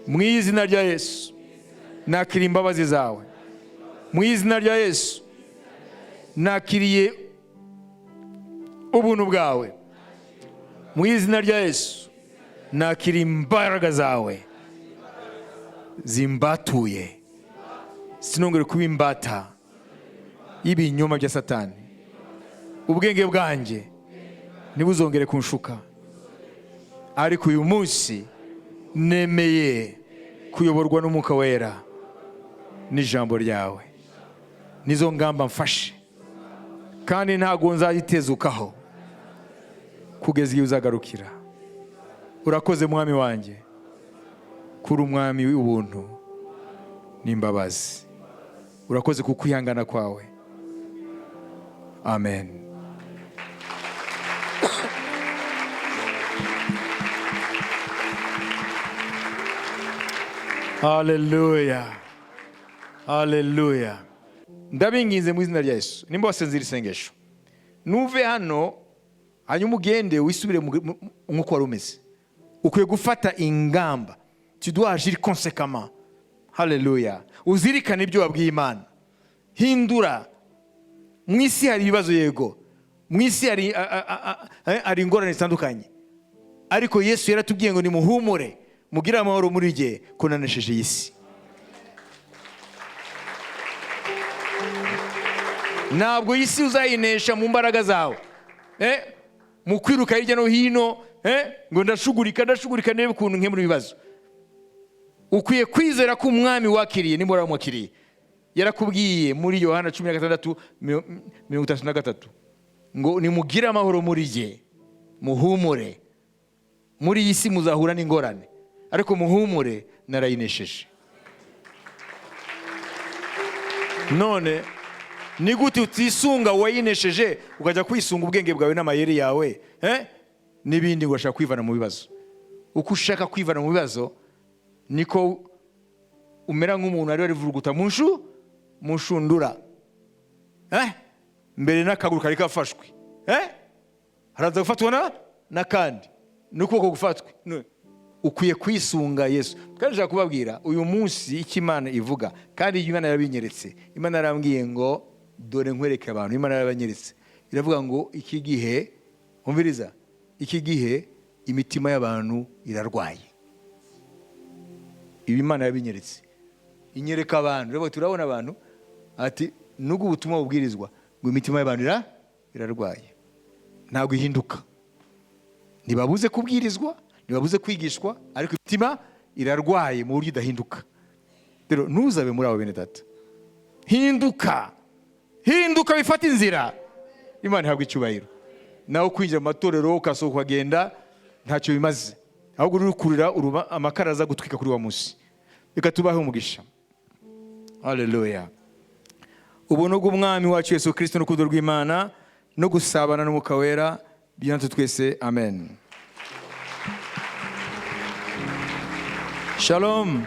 S1: Mu izina rya Yesu nakiriye imbabazi zawe. Mu izina rya Yesu nakiriye ubuntu bwawe. Mu izina rya Yesu nakiriye imbaraga zawe zimbatuye. Sinongere kuba imbata y'ibinyoma bya Satani. Ubwenge bwanjye ntibuzongere kunshuka, ariko uyu munsi nemeye kuyoborwa n'Umwuka Wera n'ijambo ryawe. Nizo ngamba mfashe, kandi ntago nzayitezukaho kugeza igihe uzagarukira. Urakoze mwami wanjye, kuri umwami w'ubuntu n'imbabazi. Urakoze ku kwihangana kwawe. Amen. Hallelujah. Hallelujah. Ndabinginze mu izina rya Yesu, nimba wasenze isengesho, nuve hano hanyuma ugende wisubire nk'uko wari umeze. Ukwiye gufata ingamba. Tu dois agir conséquemment. Hallelujah. Uzirikane ibyo wabwiye Imana. Hindura. Mu isi hari ibibazo, yego. Mu isi hari ingorane zitandukanye, ariko Yesu yaratubwiye ngo nimuhumure, mugire amahoro muri jye, ko nanesheje iyi si. Ntabwo isi uzayinesha mu mbaraga zawe, mu kwiruka hirya no hino, ngo ndashugurika ndebe ukuntu nkemura ibibazo. Ukwiye kwizera ko umwami wakiriye nimba wamwakiriye. Yarakubwiye muri Yohana 16:33 ngo nimugire amahoro muri jye, muhumure. Muri iyi si muzahura n'ingorane, ariko muhumure, narayinesheje. None ni gute utisunga wayinesheje ukajya kwisunga ubwenge bwawe n'amayeri yawe n'ibindi ngo ushaka kwivana mu bibazo? Uko ushaka kwivana mu bibazo niko umera nk'umuntu ari rivuruguta mu nshundura, mbere n'akaguru kari kafashwe, haraza gufatwa n'akandi n'ukuboko gufatwe. Ukwiye kwisunga Yesu. Kandi nshaka kubabwira uyu munsi icyo Imana ivuga, kandi Imana yarabinyeretse. Imana yarambwiye ngo dore nkwereke abantu. Imana yarabanyeretse, iravuga ngo iki gihe, umviriza, iki gihe imitima y'abantu irarwaye. Ibi Imana yabinyeretse, inyereka abantu. Rero turabona abantu ati nubwo ubutumwa bubwirizwa ngo imitima y'abantu irarwaye, ntabwo ihinduka. Ntibabuze kubwirizwa, ntibabuze kwigishwa, ariko imitima irarwaye mu buryo idahinduka. Rero ntuzabe muri abo bene data. Hinduka bifata inzira. Imana ihabwa icyubahiro. Nawe kwinjira mu matorero ukasohoka ukagenda ntacyo bimaze, ahubwo uri kurira amakara aza gutwika kuri wa munsi. Reka tubahe umugisha. Hallelujah. Ubuntu bw'umwami wacu Yesu Kristo n'urukundo rw'Imana no gusabana n'Umwuka Wera by'antu twese. Amen. Shalom.